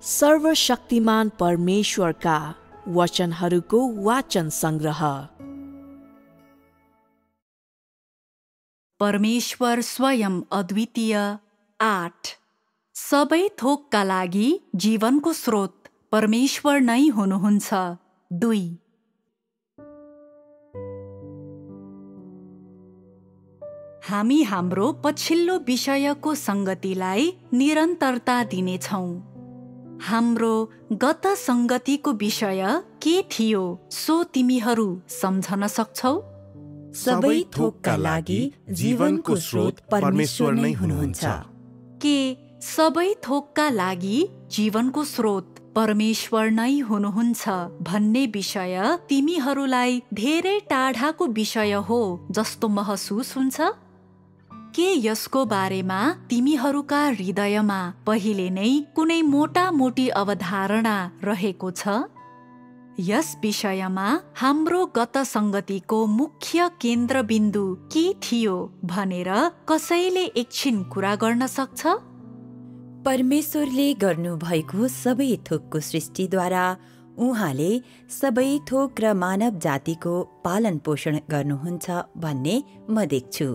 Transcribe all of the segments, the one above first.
सर्वशक्तिमान परमेश्वरका वचनहरूको वाचन संग्रह। परमेश्वर स्वयं अद्वितीय। 8 सबै थोकका लागि जीवनको स्रोत परमेश्वर नै हुनुहुन्छ। 2 हामी हाम्रो पछिल्लो विषयको संगतिलाई निरन्तरता दिनेछौँ। हाम्रो गत संगतिको विषय के थियो सो तिमीहरू सम्झन सक्छौ? सबै थोकका लागि जीवनको स्रोत परमेश्वर नै हुनुहुन्छ। के सबै थोकका लागि जीवनको स्रोत परमेश्वर नै हुनुहुन्छ भन्ने विषय तिमीहरूलाई धेरै टाढाको विषय हो जस्तो महसुस हुन्छ? के यसको बारेमा तिमीहरूका हृदयमा पहिले नै कुनै मोटामोटी अवधारणा रहेको छ? यस विषयमा हाम्रो गत संगतिको मुख्य केन्द्रबिन्दु के थियो भनेर कसैले एकछिन कुरा गर्न सक्छ? परमेश्वरले गर्नुभएको सबै थोकको सृष्टिद्वारा उहाँले सबै थोक र मानव जातिको पालन पोषण गर्नुहुन्छ भन्ने म देख्छु।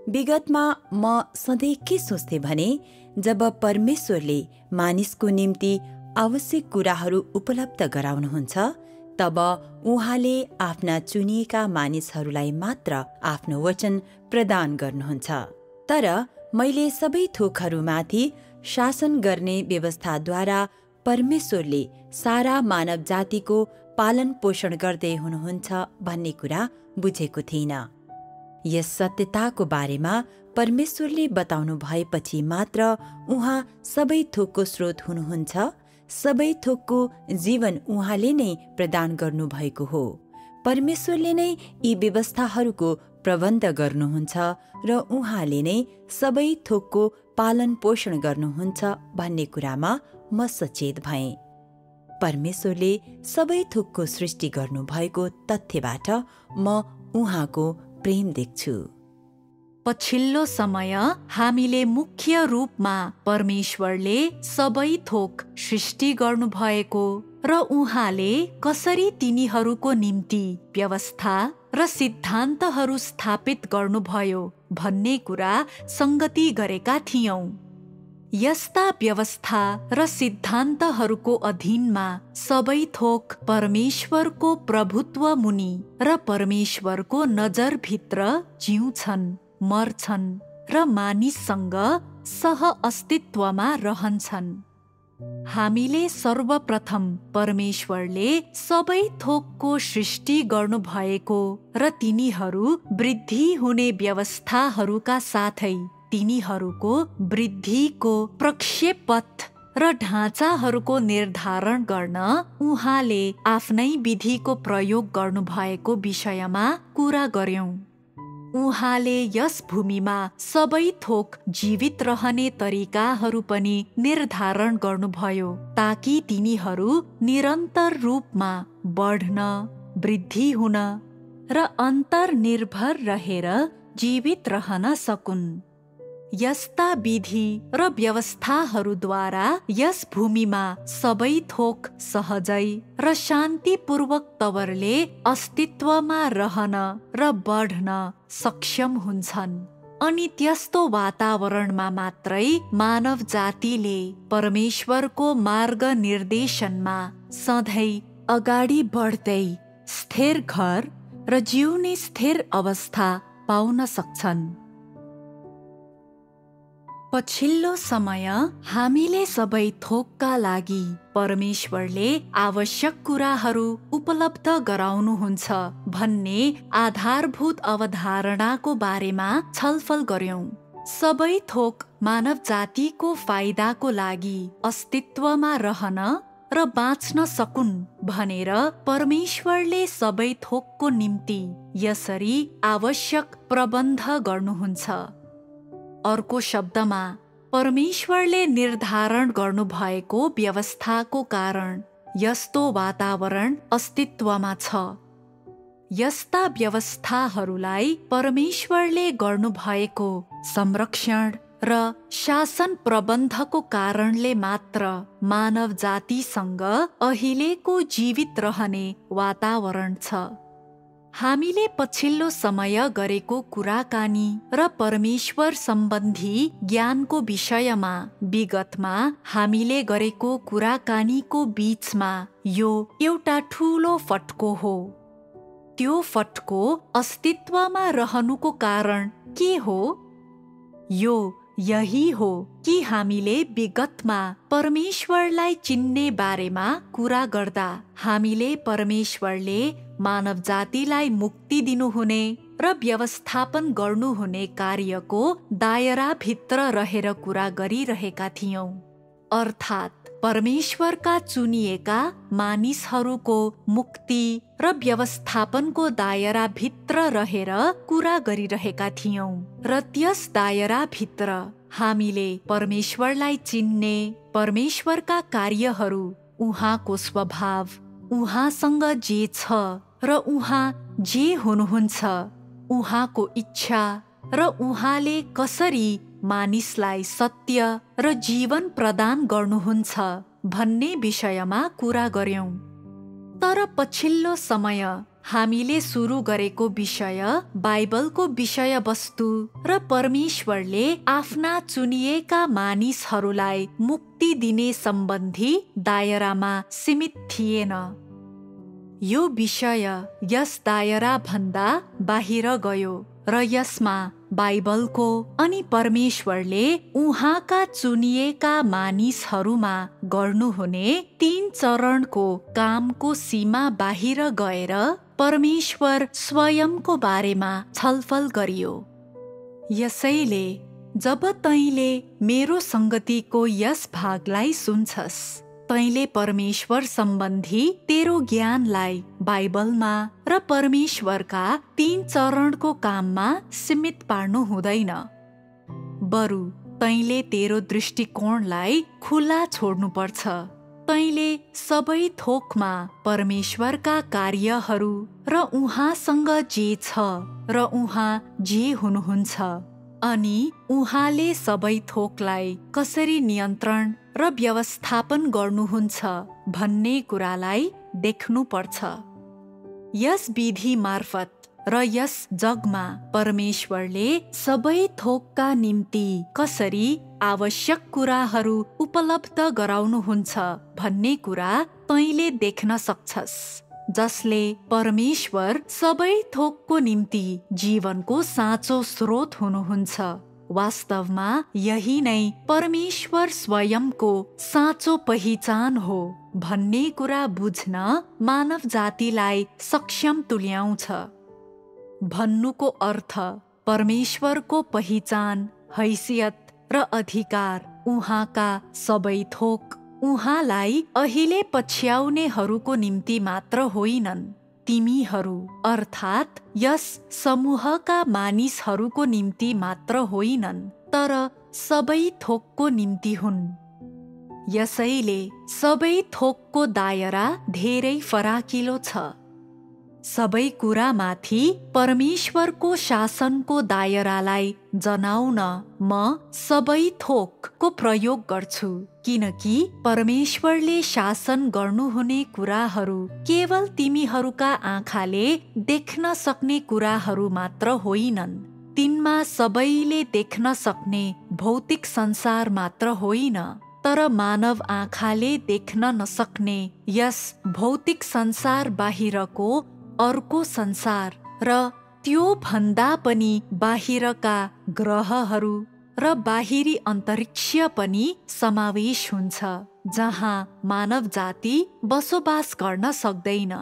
विगतमा म सधैँ के सोच्थे भने जब परमेश्वरले मानिसको निम्ति आवश्यक कुराहरू उपलब्ध गराउनुहुन्छ तब उहाँले आफ्ना चुनिएका मानिसहरूलाई मात्र आफ्नो वचन प्रदान गर्नुहुन्छ। तर मैले सबै थोकहरूमाथि शासन गर्ने व्यवस्थाद्वारा परमेश्वरले सारा मानव जातिको पालन पोषण गर्दै हुनुहुन्छ भन्ने कुरा बुझेको थिइनँ। यस सत्यताको बारेमा परमेश्वरले बताउनु भएपछि मात्र उहाँ सबै थोकको स्रोत हुनुहुन्छ, सबै थोकको जीवन उहाँले नै प्रदान गर्नुभएको हो। परमेश्वरले नै यी व्यवस्थाहरूको प्रबन्ध गर्नुहुन्छ र उहाँले नै सबै थोकको पालन पोषण गर्नुहुन्छ भन्ने कुरामा म सचेत भएँ। परमेश्वरले सबै थोकको सृष्टि गर्नुभएको तथ्यबाट म उहाँको प्रेम देख्छु। पछिल्लो समय हामीले मुख्य रूपमा परमेश्वरले सबै थोक सृष्टि गर्नुभएको र उहाँले कसरी तिनीहरूको निम्ति व्यवस्था र सिद्धान्तहरू स्थापित गर्नुभयो भन्ने कुरा संगति गरेका थियौं। यस्ता व्यवस्था र सिद्धान्तहरूको अधीनमा सबै थोक परमेश्वरको प्रभुत्व मुनि र परमेश्वरको नजरभित्र जिउँछन्, मर्छन् र मानिससँग सह अस्तित्वमा रहन्छन्। हामीले सर्वप्रथम परमेश्वरले सबै थोकको सृष्टि गर्नुभएको र तिनीहरू वृद्धि हुने व्यवस्थाहरूका साथै तिनीहरूको वृद्धिको प्रक्षेपथ र ढाँचाहरूको निर्धारण गर्न उहाँले आफ्नै विधिको प्रयोग गर्नुभएको विषयमा कुरा गर्यौं। उहाँले यस भूमिमा सबै थोक जीवित रहने तरिकाहरू पनि निर्धारण गर्नुभयो ताकि तिनीहरू निरन्तर रूपमा बढ्न, वृद्धि हुन र अन्तर्निर्भर रहेर जीवित रहन सकुन्। यस्ता विधि र व्यवस्थाहरूद्वारा यस भूमिमा सबै थोक सहजै र शान्तिपूर्वक तवरले अस्तित्वमा रहन र बढ्न सक्षम हुन्छन्। अनि त्यस्तो वातावरणमा मात्रै मानव जातिले परमेश्वरको मार्ग निर्देशनमा सधैँ अगाडि बढ्दै स्थिर घर र जिउने स्थिर अवस्था पाउन सक्छन्। पछिल्लो समय हामीले सबै थोकका लागि परमेश्वरले आवश्यक कुराहरू उपलब्ध गराउनुहुन्छ भन्ने आधारभूत अवधारणाको बारेमा छलफल गर्यौं। सबै थोक मानव जातिको फाइदाको लागि अस्तित्वमा रहन र बाँच्न सकुन् भनेर परमेश्वरले सबै थोकको निम्ति यसरी आवश्यक प्रबन्ध गर्नुहुन्छ। अर्को शब्दमा परमेश्वरले निर्धारण गर्नुभएको व्यवस्थाको कारण यस्तो वातावरण अस्तित्वमा छ। यस्ता व्यवस्थाहरूलाई परमेश्वरले गर्नुभएको संरक्षण र शासन प्रबन्धको कारणले मात्र मानव जातिसँग अहिलेको जीवित रहने वातावरण छ। हामीले पछिल्लो समय गरेको कुराकानी र परमेश्वर सम्बन्धी ज्ञानको विषयमा विगतमा हामीले गरेको कुराकानीको बीचमा यो एउटा ठूलो फटको हो। त्यो फटको अस्तित्वमा रहनुको कारण के हो? यो यही हो कि हामीले विगतमा परमेश्वरलाई चिन्ने बारेमा कुरा गर्दा हामीले परमेश्वरले मानव जातिलाई मुक्ति दिनुहुने र व्यवस्थापन गर्नुहुने कार्यको दायराभित्र रहेर कुरा गरिरहेका थियौं। अर्थात् परमेश्वरका चुनिएका मानिसहरूको मुक्ति र व्यवस्थापनको दायराभित्र रहेर कुरा गरिरहेका थियौं र त्यस दायराभित्र हामीले परमेश्वरलाई चिन्ने, परमेश्वरका कार्यहरू, उहाँको स्वभाव, उहाँसँग जे छ र उहाँ जे हुनुहुन्छ, उहाँको इच्छा र उहाँले कसरी मानिसलाई सत्य र जीवन प्रदान गर्नुहुन्छ भन्ने विषयमा कुरा गर्यौं। तर पछिल्लो समय हामीले सुरु गरेको विषय बाइबलको विषयवस्तु र परमेश्वरले आफ्ना चुनिएका मानिसहरूलाई मुक्ति दिने सम्बन्धी दायरामा सीमित थिएन। यो विषय यस दायरा भन्दा बाहिर गयो र यसमा बाइबलको अनि परमेश्वरले उहाँका चुनिएका मानिसहरूमा गर्नुहुने 3 चरणको कामको सीमा बाहिर गएर परमेश्वर स्वयंको बारेमा छलफल गरियो। यसैले जब तैँले मेरो संगतिको यस भागलाई सुन्छस्, तैँले परमेश्वर सम्बन्धी तेरो ज्ञानलाई बाइबलमा र परमेश्वरका 3 चरणको काममा सीमित पार्नु हुँदैन। बरु तैँले तेरो दृष्टिकोणलाई खुला छोड्नुपर्छ। तैँले सबै थोकमा परमेश्वरका कार्यहरू र उहाँसँग जे छ र उहाँ जे हुनुहुन्छ अनि उहाँले सबै थोकलाई कसरी नियन्त्रण र व्यवस्थापन गर्नुहुन्छ भन्ने कुरालाई देख्नुपर्छ। यस विधि मार्फत र यस जगमा परमेश्वरले सबै थोकका निम्ति कसरी आवश्यक कुराहरू उपलब्ध गराउनुहुन्छ भन्ने कुरा तैँले देख्न सक्छस्, जसले परमेश्वर सबै थोकको निम्ति जीवनको साँचो स्रोत हुनुहुन्छ। वास्तवमा यही नै परमेश्वर स्वयंको साँचो पहिचान हो भन्ने कुरा बुझ्न मानव जातिलाई सक्षम तुल्याउँछ। भन्नुको अर्थ परमेश्वरको पहिचान, हैसियत र अधिकार उहाँका सबै थोक उहाँलाई अहिले पछ्याउनेहरूको निम्ति मात्र होइनन्, तिमीहरू अर्थात् यस समूहका मानिसहरूको निम्ति मात्र होइनन्, तर सबै थोकको निम्ति हुन्। यसैले सबै थोकको दायरा धेरै फराकिलो छ। सबै कुरामाथि परमेश्वरको शासनको दायरालाई जनाउन म सबै थोकको प्रयोग गर्छु, किनकि परमेश्वरले शासन गर्नुहुने कुराहरू केवल तिमीहरूका आँखाले देख्न सक्ने कुराहरू मात्र होइनन्। तिनमा सबैले देख्न सक्ने भौतिक संसार मात्र होइन, तर मानव आँखाले देख्न नसक्ने यस भौतिक संसार बाहिरको अर्को संसार र त्यो भन्दा पनि बाहिरका ग्रहहरू र बाहिरी अन्तरिक्ष पनि समावेश हुन्छ, जहाँ मानव जाति बसोबास गर्न सक्दैन।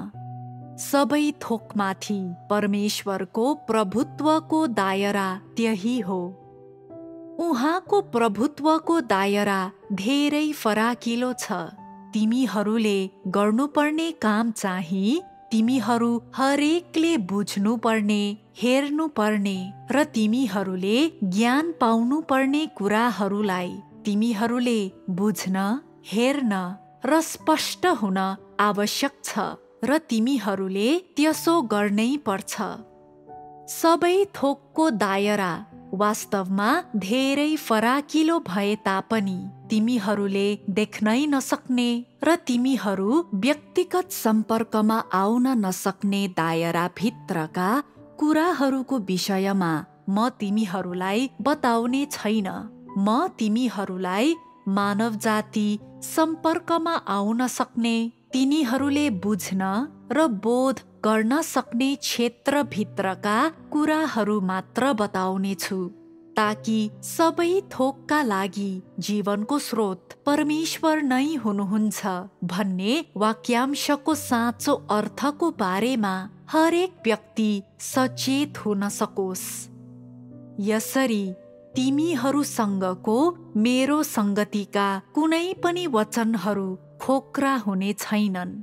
सबै थोकमाथि परमेश्वरको प्रभुत्वको दायरा त्यही हो। उहाँको प्रभुत्वको दायरा धेरै फराकिलो छ। तिमीहरूले गर्नुपर्ने काम चाहिँ तिमीहरू हरेकले बुझ्नुपर्ने, हेर्नुपर्ने र तिमीहरूले ज्ञान पाउनुपर्ने कुराहरूलाई तिमीहरूले बुझ्न, हेर्न र स्पष्ट हुन आवश्यक छ र तिमीहरूले त्यसो गर्नै पर्छ। सबै थोकको दायरा वास्तवमा धेरै फराकिलो भए तापनि तिमीहरूले देख्नै नसक्ने र तिमीहरू व्यक्तिगत सम्पर्कमा आउन नसक्ने दायराभित्रका कुराहरूको विषयमा म तिमीहरूलाई बताउने छैन। म तिमीहरूलाई मानव जाति सम्पर्कमा आउन सक्ने, तिनीहरूले बुझ्न र बोध गर्न सक्ने क्षेत्रभित्रका कुराहरू मात्र बताउने छु, ताकि सबै थोकका लागि जीवनको स्रोत परमेश्वर नै हुनुहुन्छ भन्ने वाक्यांशको साँचो अर्थको बारेमा हरेक व्यक्ति सचेत हुन सकोस्। यसरी तिमीहरूसँगको मेरो संगतिका कुनै पनि वचनहरू खोक्रा हुने छैनन्।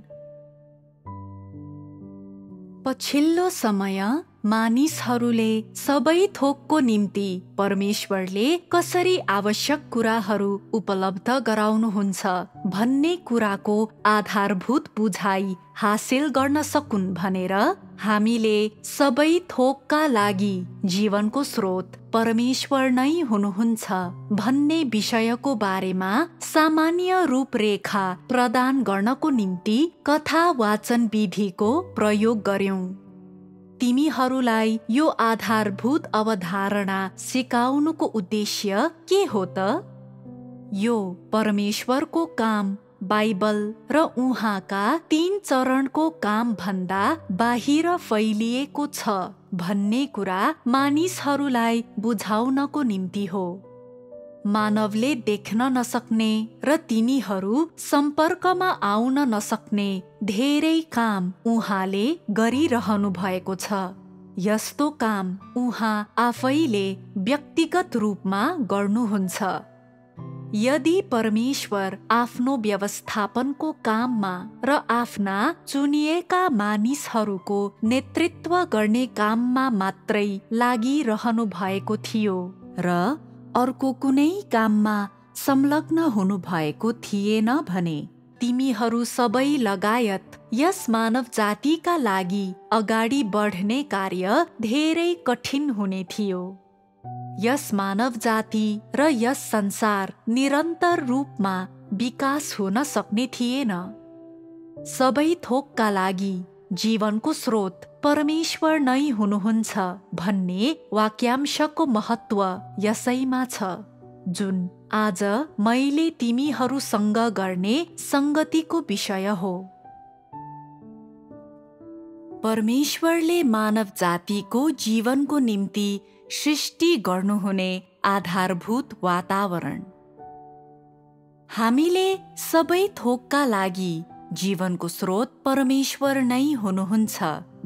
पछिल्लो समय मानिसहरूले सबै थोकको निम्ति परमेश्वरले कसरी आवश्यक कुराहरू उपलब्ध गराउनुहुन्छ भन्ने कुराको आधारभूत बुझाइ हासिल गर्न सकुन् भनेर हामीले सबै थोकका लागि जीवनको स्रोत परमेश्वर नै हुनुहुन्छ भन्ने विषयको बारेमा सामान्य रूपरेखा प्रदान गर्नको निम्ति कथा वाचन विधिको प्रयोग गर्यौं। तिमीहरूलाई यो आधारभूत अवधारणा सिकाउनुको उद्देश्य के हो त? यो परमेश्वरको काम बाइबल र उहाँका 3 चरणको काम भन्दा बाहिर फैलिएको छ भन्ने कुरा मानिसहरूलाई बुझाउनको निम्ति हो। मानवले देख्न नसक्ने र तिनीहरू सम्पर्कमा आउन नसक्ने धेरै काम उहाँले गरिरहनु भएको छ। यस्तो काम उहाँ आफैले व्यक्तिगत रूपमा गर्नुहुन्छ। यदि परमेश्वर आफ्नो व्यवस्थापनको काममा र आफ्ना चुनिएका मानिसहरूको नेतृत्व गर्ने काममा मात्रै लागिरहनु भएको थियो र अर्को कुनै काममा संलग्न हुनु भएको थिएन भने तिमीहरू सबै लगायत यस मानव जातिका लागि अगाडि बढ्ने कार्य धेरै कठिन हुने थियो। यस मानव जाति र यस संसार निरन्तर रूपमा विकास हुन सक्ने थिएन। सबै थोकका लागि जीवनको स्रोत परमेश्वर नै हुनुहुन्छ भन्ने वाक्यांशको महत्त्व यसैमा छ, जुन आज मैले तिमीहरूसँग गर्ने संगतिको विषय हो। परमेश्वरले मानव जातिको जीवनको निम्ति सृष्टि गर्नुहुने आधारभूत वातावरण। हामीले सबै थोकका लागि जीवनको स्रोत परमेश्वर नै हुनुहुन्छ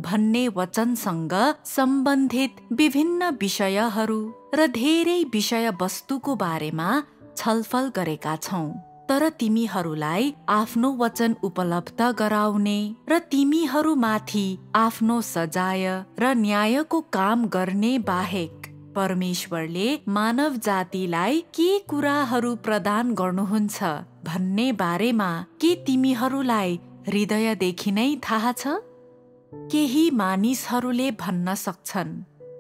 भन्ने वचनसँग सम्बन्धित विभिन्न विषयहरू र धेरै विषयवस्तुको बारेमा छलफल गरेका छौं। तर तिमीहरूलाई आफ्नो वचन उपलब्ध गराउने र तिमीहरूमाथि आफ्नो सजाय र न्यायको काम गर्ने बाहेक परमेश्वरले मानव जातिलाई के कुराहरू प्रदान गर्नुहुन्छ भन्ने बारेमा के तिमीहरूलाई हृदयदेखि नै थाहा छ? केही मानिसहरूले भन्न सक्छन्,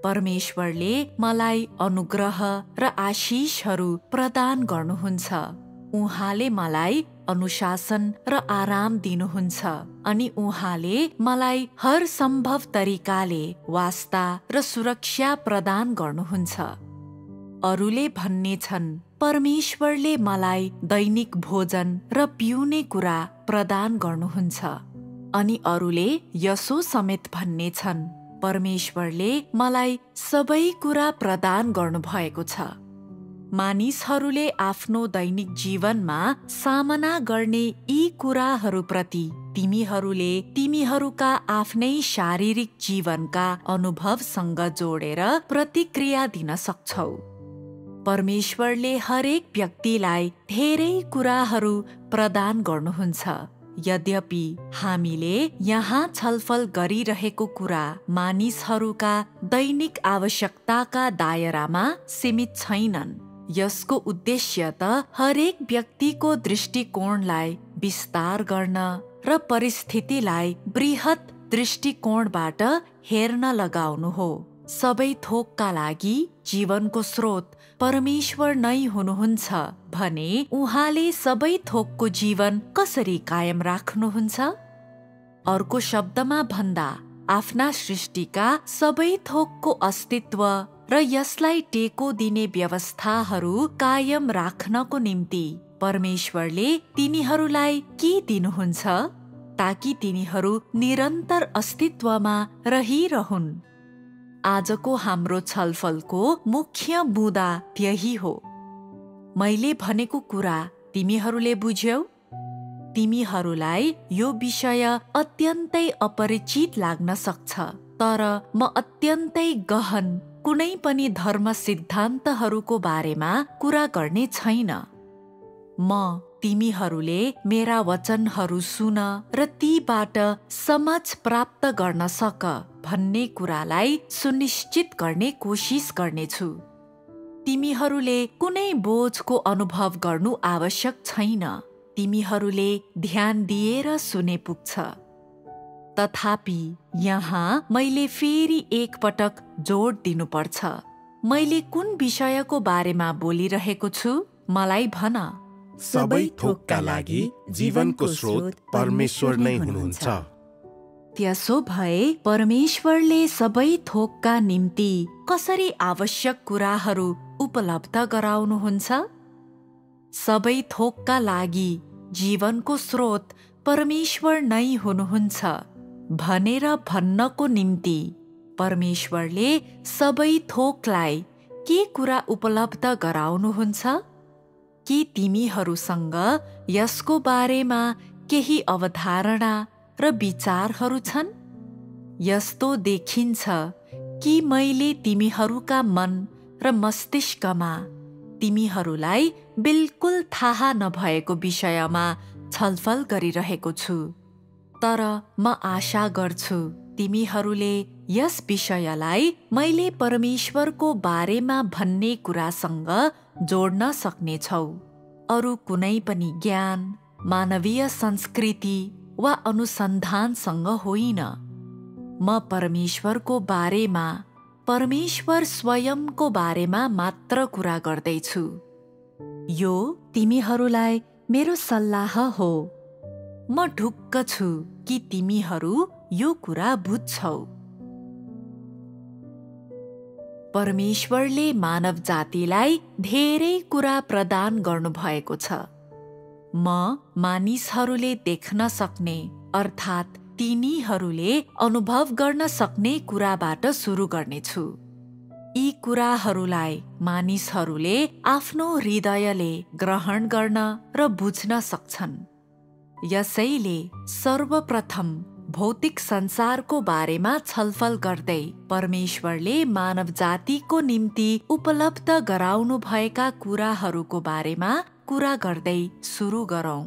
परमेश्वरले मलाई अनुग्रह र आशीषहरू प्रदान गर्नुहुन्छ, उहाँले मलाई अनुशासन र आराम दिनुहुन्छ अनि उहाँले मलाई हर सम्भव तरिकाले वास्ता र सुरक्षा प्रदान गर्नुहुन्छ। अरूले भन्ने छन्, परमेश्वरले मलाई दैनिक भोजन र पिउने कुरा प्रदान गर्नुहुन्छ। अनि अरूले यसो समेत भन्ने छन्, परमेश्वरले मलाई सबै कुरा प्रदान गर्नुभएको छ। मानिसहरूले आफ्नो दैनिक जीवनमा सामना गर्ने यी कुराहरूप्रति तिमीहरूले तिमीहरूका आफ्नै शारीरिक जीवनका अनुभवसँग जोडेर प्रतिक्रिया दिन सक्छौ। परमेश्वरले हरेक व्यक्तिलाई धेरै कुराहरू प्रदान गर्नुहुन्छ। यद्यपि हामीले यहाँ छलफल गरिरहेको कुरा मानिसहरूका दैनिक आवश्यकताका दायरामा सीमित छैनन्। यसको उद्देश्य त हरेक व्यक्तिको दृष्टिकोणलाई विस्तार गर्न र परिस्थितिलाई बृहत दृष्टिकोणबाट हेर्न लगाउनु हो। सबै थोकका लागि जीवनको स्रोत परमेश्वर नै हुनुहुन्छ भने उहाँले सबै थोकको जीवन कसरी कायम राख्नुहुन्छ? अर्को शब्दमा भन्दा आफ्ना सृष्टिका सबै थोकको अस्तित्व र यसलाई टेको दिने व्यवस्थाहरू कायम राख्नको निम्ति परमेश्वरले तिनीहरूलाई के दिनुहुन्छ ताकि तिनीहरू निरन्तर अस्तित्वमा रहिरहुन्। आजको हाम्रो छलफलको मुख्य मुद्दा त्यही हो। मैले भनेको कुरा तिमीहरूले बुझ्यौ? तिमीहरूलाई यो विषय अत्यन्तै अपरिचित लाग्न सक्छ, तर म अत्यन्तै गहन कुनै पनि धर्म सिद्धान्तहरूको बारेमा कुरा गर्ने छैन। म तिमीहरूले मेरा वचनहरू सुन र तीबाट समझ प्राप्त गर्न सक भन्ने कुरालाई सुनिश्चित गर्ने कोसिस गर्नेछु। तिमीहरूले कुनै बोझको अनुभव गर्नु आवश्यक छैन। तिमीहरूले ध्यान दिएर सुने पुग्छ। तथापि यहाँ मैले फेरि एकपटक जोड दिनुपर्छ। मैले कुन विषयको बारेमा बोलिरहेको छु मलाई भन। सबै थोकका लागि जीवनको स्रोत परमेश्वर नै हुनुहुन्छ। त्यसो भए परमेश्वरले सबै थोकका निम्ति कसरी आवश्यक कुराहरू उपलब्ध गराउनुहुन्छ? सबै थोकका लागि जीवनको स्रोत परमेश्वर नै हुनुहुन्छ भनेर भन्नको निम्ति परमेश्वरले सबै थोकलाई के कुरा उपलब्ध गराउनुहुन्छ? के तिमीहरूसँग यसको बारेमा केही अवधारणा र विचारहरू छन्? यस्तो देखिन्छ कि मैले तिमीहरूका मन र मस्तिष्कमा तिमीहरूलाई बिल्कुल थाहा नभएको विषयमा छलफल गरिरहेको छु। तर म आशा गर्छु तिमीहरूले यस विषयलाई मैले परमेश्वरको बारेमा भन्ने कुरासँग जोड्न सक्नेछौ। अरू कुनै पनि ज्ञान, मानवीय संस्कृति वा अनुसन्धानसँग होइन। म परमेश्वरको बारेमा, परमेश्वर स्वयंको बारेमा मात्र कुरा गर्दैछु। यो तिमीहरूलाई मेरो सल्लाह हो। म ढुक्क छु कि तिमीहरू यो कुरा बुझ्छौ। परमेश्वरले मानव जातिलाई धेरै कुरा प्रदान गर्नुभएको छ। म मानिसहरूले देख्न सक्ने अर्थात् तिनीहरूले अनुभव गर्न सक्ने कुराबाट सुरु गर्नेछु। यी कुराहरूलाई मानिसहरूले आफ्नो हृदयले ग्रहण गर्न र बुझ्न सक्छन्। यसैले सर्वप्रथम भौतिक संसारको बारेमा छलफल गर्दै परमेश्वरले मानव जातिको निम्ति उपलब्ध गराउनु भएका कुराहरूको बारेमा कुरा गर्दै सुरु गरौँ।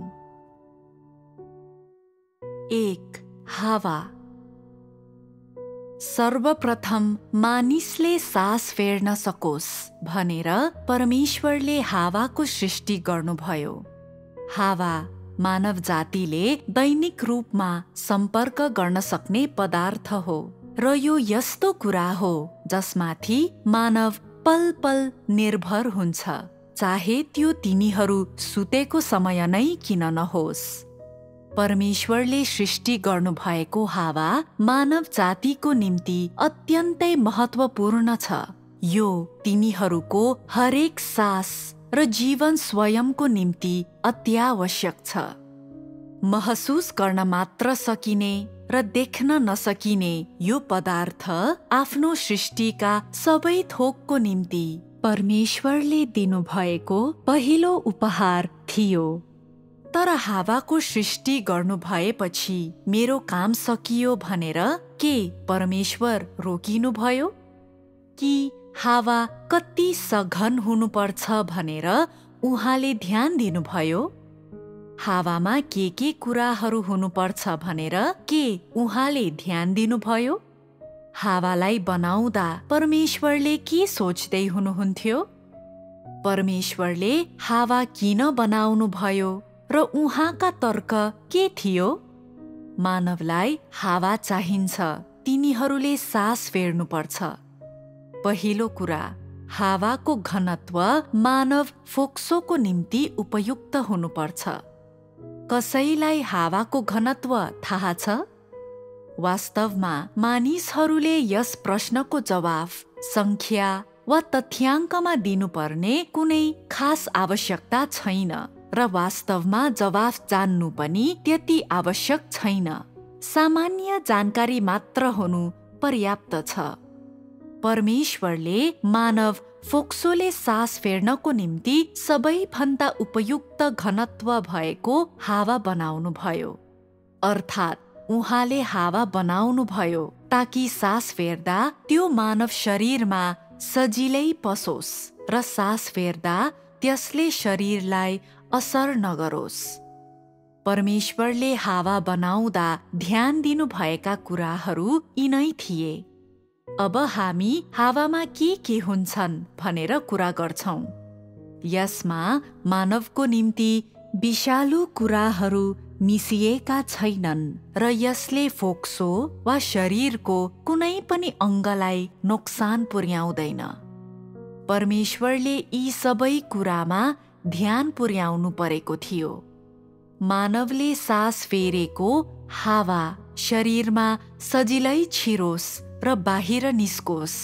1. हावा। सर्वप्रथम मानिसले सास फेर्न सकोस् भनेर परमेश्वरले हावाको सृष्टि गर्नुभयो। हावा मानव जातिले दैनिक रूपमा सम्पर्क गर्न सक्ने पदार्थ हो र यो यस्तो कुरा हो जसमाथि मानव पल पल निर्भर हुन्छ, चाहे त्यो तिनीहरू सुतेको समय नै किन नहोस्। परमेश्वरले सृष्टि गर्नुभएको हावा मानव जातिको निम्ति अत्यन्तै महत्त्वपूर्ण छ। यो तिनीहरूको हरेक सास र जीवन स्वयंको निम्ति अत्यावश्यक छ। महसुस गर्न मात्र सकिने र देख्न नसकिने यो पदार्थ आफ्नो सृष्टिका सबै थोकको निम्ति परमेश्वरले दिनुभएको पहिलो उपहार थियो। तर हावाको सृष्टि गर्नु भएपछि मेरो काम सकियो भनेर के परमेश्वर रोकिनुभयो? कि हावा कति सघन हुनुपर्छ भनेर उहाँले ध्यान दिनुभयो? हावामा के कुराहरू हुनुपर्छ भनेर के उहाँले ध्यान दिनुभयो? हावालाई बनाउँदा परमेश्वरले के सोच्दै हुनुहुन्थ्यो? परमेश्वरले हावा किन बनाउनु भयो र उहाँका तर्क के थियो? मानवलाई हावा चाहिन्छ, तिनीहरूले सास फेर्नुपर्छ। पहिलो कुरा, हावाको घनत्व मानव फोक्सोको निम्ति उपयुक्त हुनुपर्छ। कसैलाई हावाको घनत्व थाहा छ? वास्तवमा मानिसहरूले यस प्रश्नको जवाफ संख्या वा तथ्याङ्कमा दिनुपर्ने कुनै खास आवश्यकता छैन र वास्तवमा जवाफ जान्नु पनि त्यति आवश्यक छैन। सामान्य जानकारी मात्र हुनु पर्याप्त छ। परमेश्वरले मानव फोक्सोले सास फेर्नको निम्ति सबैभन्दा उपयुक्त घनत्व भएको हावा बनाउनु भयो। अर्थात् उहाँले हावा बनाउनु भयो ताकि सास फेर्दा त्यो मानव शरीरमा सजिलै पसोस् र सास फेर्दा त्यसले शरीरलाई असर नगरोस्। परमेश्वरले हावा बनाउँदा ध्यान दिनुभएका कुराहरू यिनै थिए। अब हामी हावामा के हुन्छन् भनेर कुरा गर्छौं। यसमा मानवको निम्ति विषालु कुराहरू मिसिएका छैनन् र यसले फोक्सो वा शरीरको कुनै पनि अङ्गलाई नोक्सान पुर्याउँदैन। परमेश्वरले यी सबै कुरामा ध्यान पुर्याउनु परेको थियो। मानवले सास फेरेको हावा शरीरमा सजिलै छिरोस् र बाहिर निस्कोस्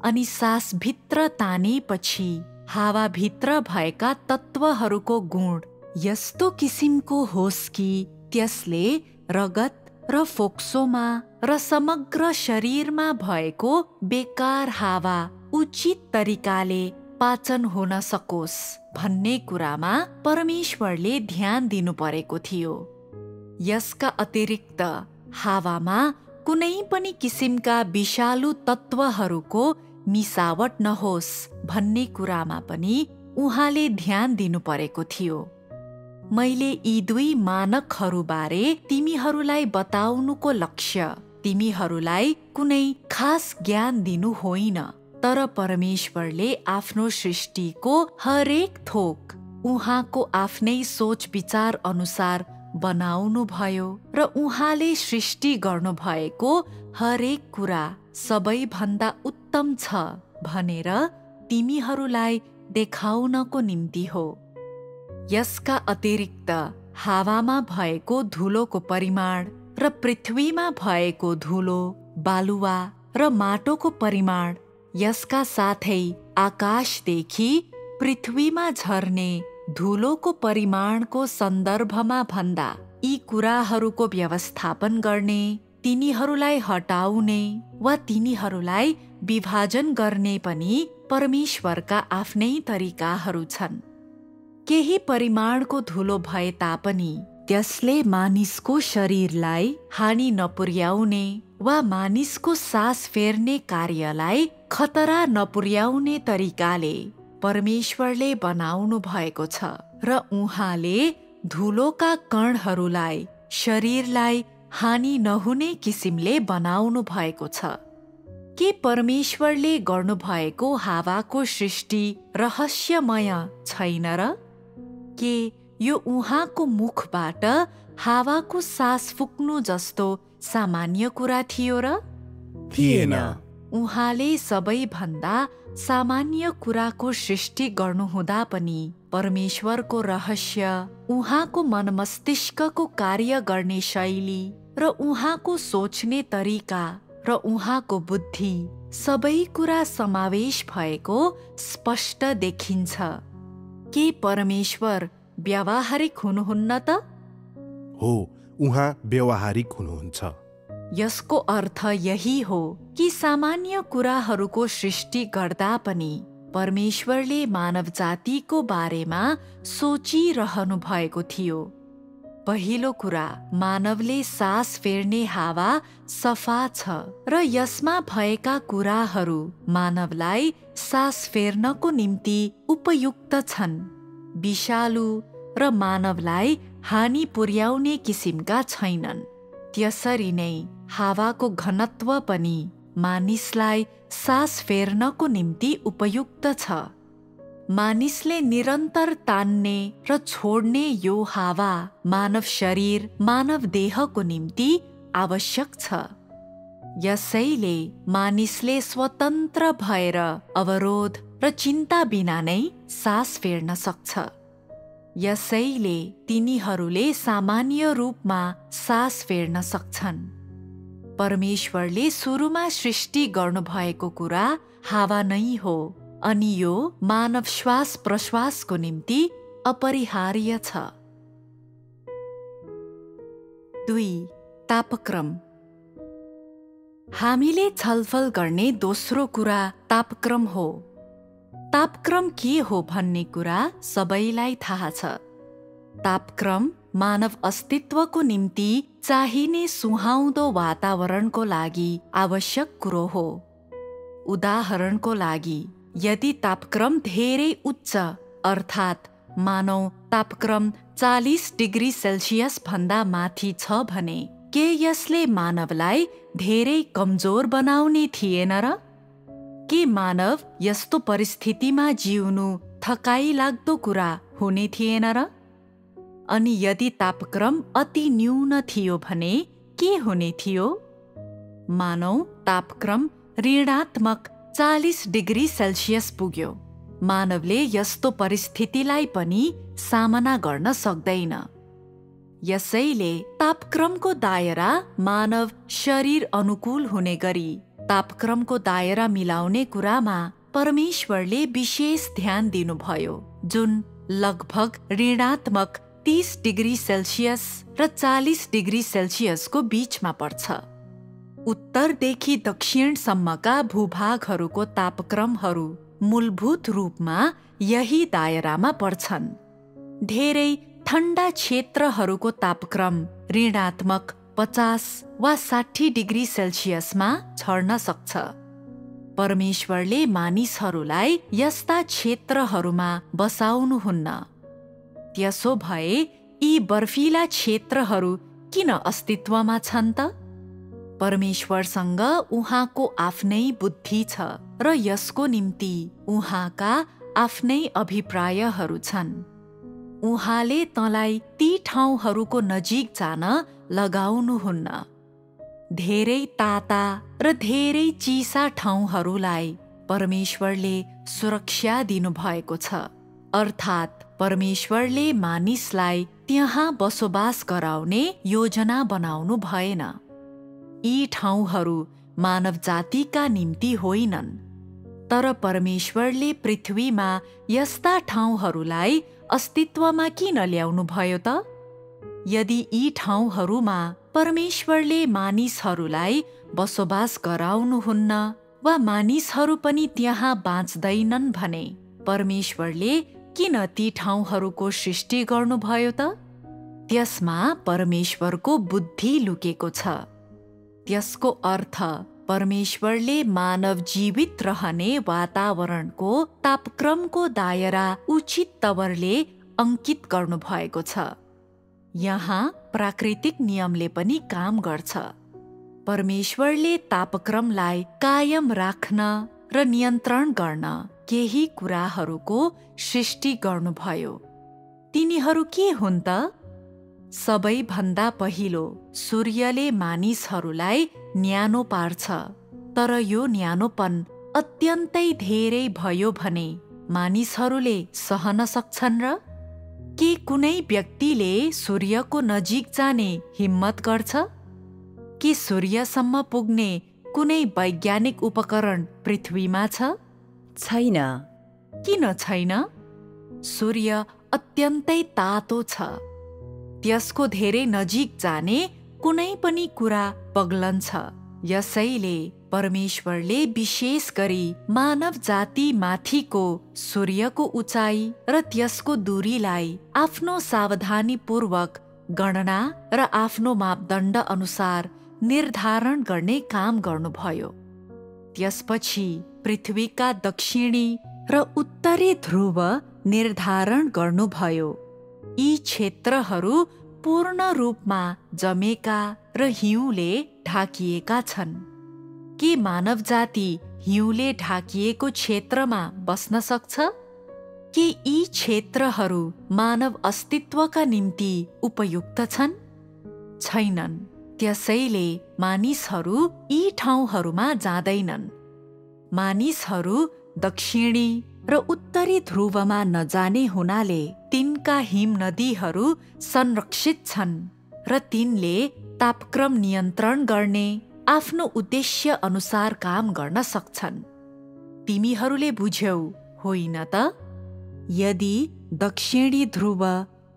अनि सास भित्र तानेपछि हावाभित्र भएका तत्त्वहरूको गुण यस्तो किसिमको होस् कि त्यसले रगत र फोक्सोमा र समग्र शरीरमा भएको बेकार हावा उचित तरिकाले पाचन हुन सकोस् भन्ने कुरामा परमेश्वरले ध्यान दिनु परेको थियो। यसका अतिरिक्त हावामा कुनै पनि किसिमका विषालु तत्त्वहरूको मिसावट नहोस् भन्ने कुरामा पनि उहाँले ध्यान दिनु परेको थियो। मैले यी दुई मानकहरूबारे तिमीहरूलाई बताउनुको लक्ष्य तिमीहरूलाई कुनै खास ज्ञान दिनु होइन, तर परमेश्वरले आफ्नो सृष्टिको हरेक थोक उहाँको आफ्नै सोच विचार अनुसार बनाउनु भयो र उहाँले सृष्टि गर्नु भएको हरेक कुरा सबैभन्दा उत्तम छ भनेर तिमीहरूलाई देखाउनको निम्ति हो। यसका अतिरिक्त हावामा भएको धुलोको परिमाण र पृथ्वीमा भएको धुलो, बालुवा र माटोको परिमाण, यसका साथै आकाशदेखि पृथ्वीमा झर्ने धुलोको परिमाणको सन्दर्भमा भन्दा यी कुराहरूको व्यवस्थापन गर्ने, तिनीहरूलाई हटाउने वा तिनीहरूलाई विभाजन गर्ने पनि परमेश्वरका आफ्नै तरिकाहरू छन्। केही परिमाणको धुलो भए तापनि त्यसले मानिसको शरीरलाई हानि नपुर्याउने वा मानिसको सास फेर्ने कार्यलाई खतरा नपुर्याउने तरिकाले परमेश्वरले बनाउनु भएको छ र उहाँले धुलोका कणहरूलाई शरीरलाई हानि नहुने किसिमले बनाउनु भएको छ। के परमेश्वरले गर्नुभएको हावाको सृष्टि रहस्यमय छैन र? के यो उहाँको मुखबाट हावाको सास फुक्नु जस्तो सामान्य कुरा थियो र? थिएन। उहाँले सबैभन्दा सामान्य कुराको सृष्टि गर्नुहुँदा पनि परमेश्वरको रहस्य, उहाँको मन मस्तिष्कको कार्य गर्ने शैली र उहाँको सोच्ने तरिका र उहाँको बुद्धि सबै कुरा समावेश भएको स्पष्ट देखिन्छ। के परमेश्वर व्यावहारिक हुनुहुन्न त? हो, उहाँ व्यावहारिक हुनुहुन्छ। यसको अर्थ यही हो कि सामान्य कुराहरूको सृष्टि गर्दा पनि परमेश्वरले मानव जातिको बारेमा सोचिरहनु भएको थियो। पहिलो कुरा, मानवले सास फेर्ने हावा सफा छ र यसमा भएका कुराहरू मानवलाई सास फेर्नको निम्ति उपयुक्त छन्। विषालु र मानवलाई हानि पुर्याउने किसिमका छैनन्। त्यसरी नै हावाको घनत्व पनि मानिसलाई सास फेर्नको निम्ति उपयुक्त छ। मानिसले निरन्तर तान्ने र छोड्ने यो हावा मानव शरीर, मानव देहको निम्ति आवश्यक छ। यसैले मानिसले स्वतन्त्र भएर अवरोध र चिन्ता बिना नै सास फेर्न सक्छ। यसैले तिनीहरूले सामान्य रूपमा सास फेर्न सक्छन्। परमेश्वरले सुरुमा सृष्टि गर्नुभएको कुरा हावा नै हो अनि यो मानव श्वास प्रश्वासको निम्ति अपरिहार्य छ। 2. तापक्रम। हामीले छलफल गर्ने दोस्रो कुरा तापक्रम हो। तापक्रम के हो भन्ने कुरा सबैलाई थाहा छ। तापक्रम मानव अस्तित्वको निम्ति चाहिने सुहाउँदो वातावरणको लागि आवश्यक कुरो हो। उदाहरणको लागि, यदि तापक्रम धेरै उच्च अर्थात् मानौ तापक्रम 40 डिग्री सेल्सियस भन्दा माथि छ भने के यसले मानवलाई धेरै कमजोर बनाउने थिएन र? के मानव यस्तो परिस्थितिमा जिउनु थकाइ लाग्दो कुरा हुने थिएन र? अनि यदि तापक्रम अति न्यून थियो भने के हुने थियो? मानौ तापक्रम ऋणात्मक 40 डिग्री सेल्सियस पुग्यो। मानवले यस्तो परिस्थितिलाई पनि सामना गर्न सक्दैन। यसैले तापक्रमको दायरा मानव शरीर अनुकूल हुने गरी तापक्रमको दायरा मिलाउने कुरामा परमेश्वरले विशेष ध्यान दिनुभयो, जुन लगभग ऋणात्मक 30 डिग्री सेल्सियस र 40 डिग्री सेल्सियसको बीचमा पर्छ। उत्तरदेखि दक्षिणसम्मका भूभागहरूको तापक्रमहरू मूलभूत रूपमा यही दायरामा पर्छन्। धेरै ठण्डा क्षेत्रहरूको तापक्रम ऋणात्मक 50 वा 60 डिग्री सेल्सियसमा झर्न सक्छ। परमेश्वरले मानिसहरूलाई यस्ता क्षेत्रहरूमा बसाउनुहुन्न। त्यसो भए यी बर्फिला क्षेत्रहरू किन अस्तित्वमा छन् त? परमेश्वरसँग उहाँको आफ्नै बुद्धि छ र यसको निम्ति उहाँका आफ्नै अभिप्रायहरू छन्। उहाँले तँलाई ती ठाउँहरूको नजिक जान लगाउनुहुन्न। धेरै ताता र धेरै चिसा ठाउँहरूलाई परमेश्वरले सुरक्षा दिनुभएको छ, अर्थात् परमेश्वरले मानिसलाई त्यहाँ बसोबास गराउने योजना बनाउनु भएन। यी ठाउँहरू मानव जातिका निम्ति होइनन्, तर परमेश्वरले पृथ्वीमा यस्ता ठाउँहरूलाई अस्तित्वमा किन ल्याउनु भयो त? यदि यी ठाउँहरूमा परमेश्वरले मानिसहरूलाई बसोबास गराउनुहुन्न वा मानिसहरू पनि त्यहाँ बाँच्दैनन् भने परमेश्वरले किन ती ठाउँहरूको सृष्टि गर्नुभयो त? त्यसमा परमेश्वरको बुद्धि लुकेको छ। त्यसको अर्थ परमेश्वरले मानव जीवित रहने वातावरणको तापक्रमको दायरा उचित तवरले अंकित गर्नुभएको छ। यहाँ प्राकृतिक नियमले पनि काम गर्छ। परमेश्वरले तापक्रमलाई कायम राख्न र नियन्त्रण गर्न केही कुराहरूको सृष्टि गर्नुभयो। तिनीहरू के हुन् त? सबैभन्दा पहिलो, सूर्यले मानिसहरूलाई न्यानो पार्छ, तर यो न्यानोपन अत्यन्तै धेरै भयो भने मानिसहरूले सहन सक्छन् र? के कुनै व्यक्तिले सूर्यको नजिक जाने हिम्मत गर्छ? के सूर्यसम्म पुग्ने कुनै वैज्ञानिक उपकरण पृथ्वीमा छ? छैन। किन छैन? सूर्य अत्यन्तै तातो छ। त्यसको धेरै नजिक जाने कुनै पनि कुरा पग्लन्छ। यसैले परमेश्वरले विशेष गरी मानव जाति माथिको सूर्यको उचाइ र त्यसको दूरीलाई आफ्नो सावधानीपूर्वक गणना र आफ्नो मापदण्ड अनुसार निर्धारण गर्ने काम गर्नुभयो। त्यसपछि पृथ्वीका दक्षिणी र उत्तरी ध्रुव निर्धारण गर्नुभयो। यी क्षेत्रहरू पूर्ण रूपमा जमेका र हिउँले ढाकिएका छन्। के मानव जाति हिउँले ढाकिएको क्षेत्रमा बस्न सक्छ? के यी क्षेत्रहरू मानव अस्तित्वका निम्ति उपयुक्त छन्? छैनन्। त्यसैले मानिसहरू यी ठाउँहरूमा जाँदैनन्। मानिसहरू दक्षिणी र उत्तरी ध्रुवमा नजाने हुनाले तिनका हिम नदीहरू संरक्षित छन् र तिनले तापक्रम नियन्त्रण गर्ने आफ्नो उद्देश्य अनुसार काम गर्न सक्छन्। तिमीहरूले बुझ्यौ होइन त? यदि दक्षिणी ध्रुव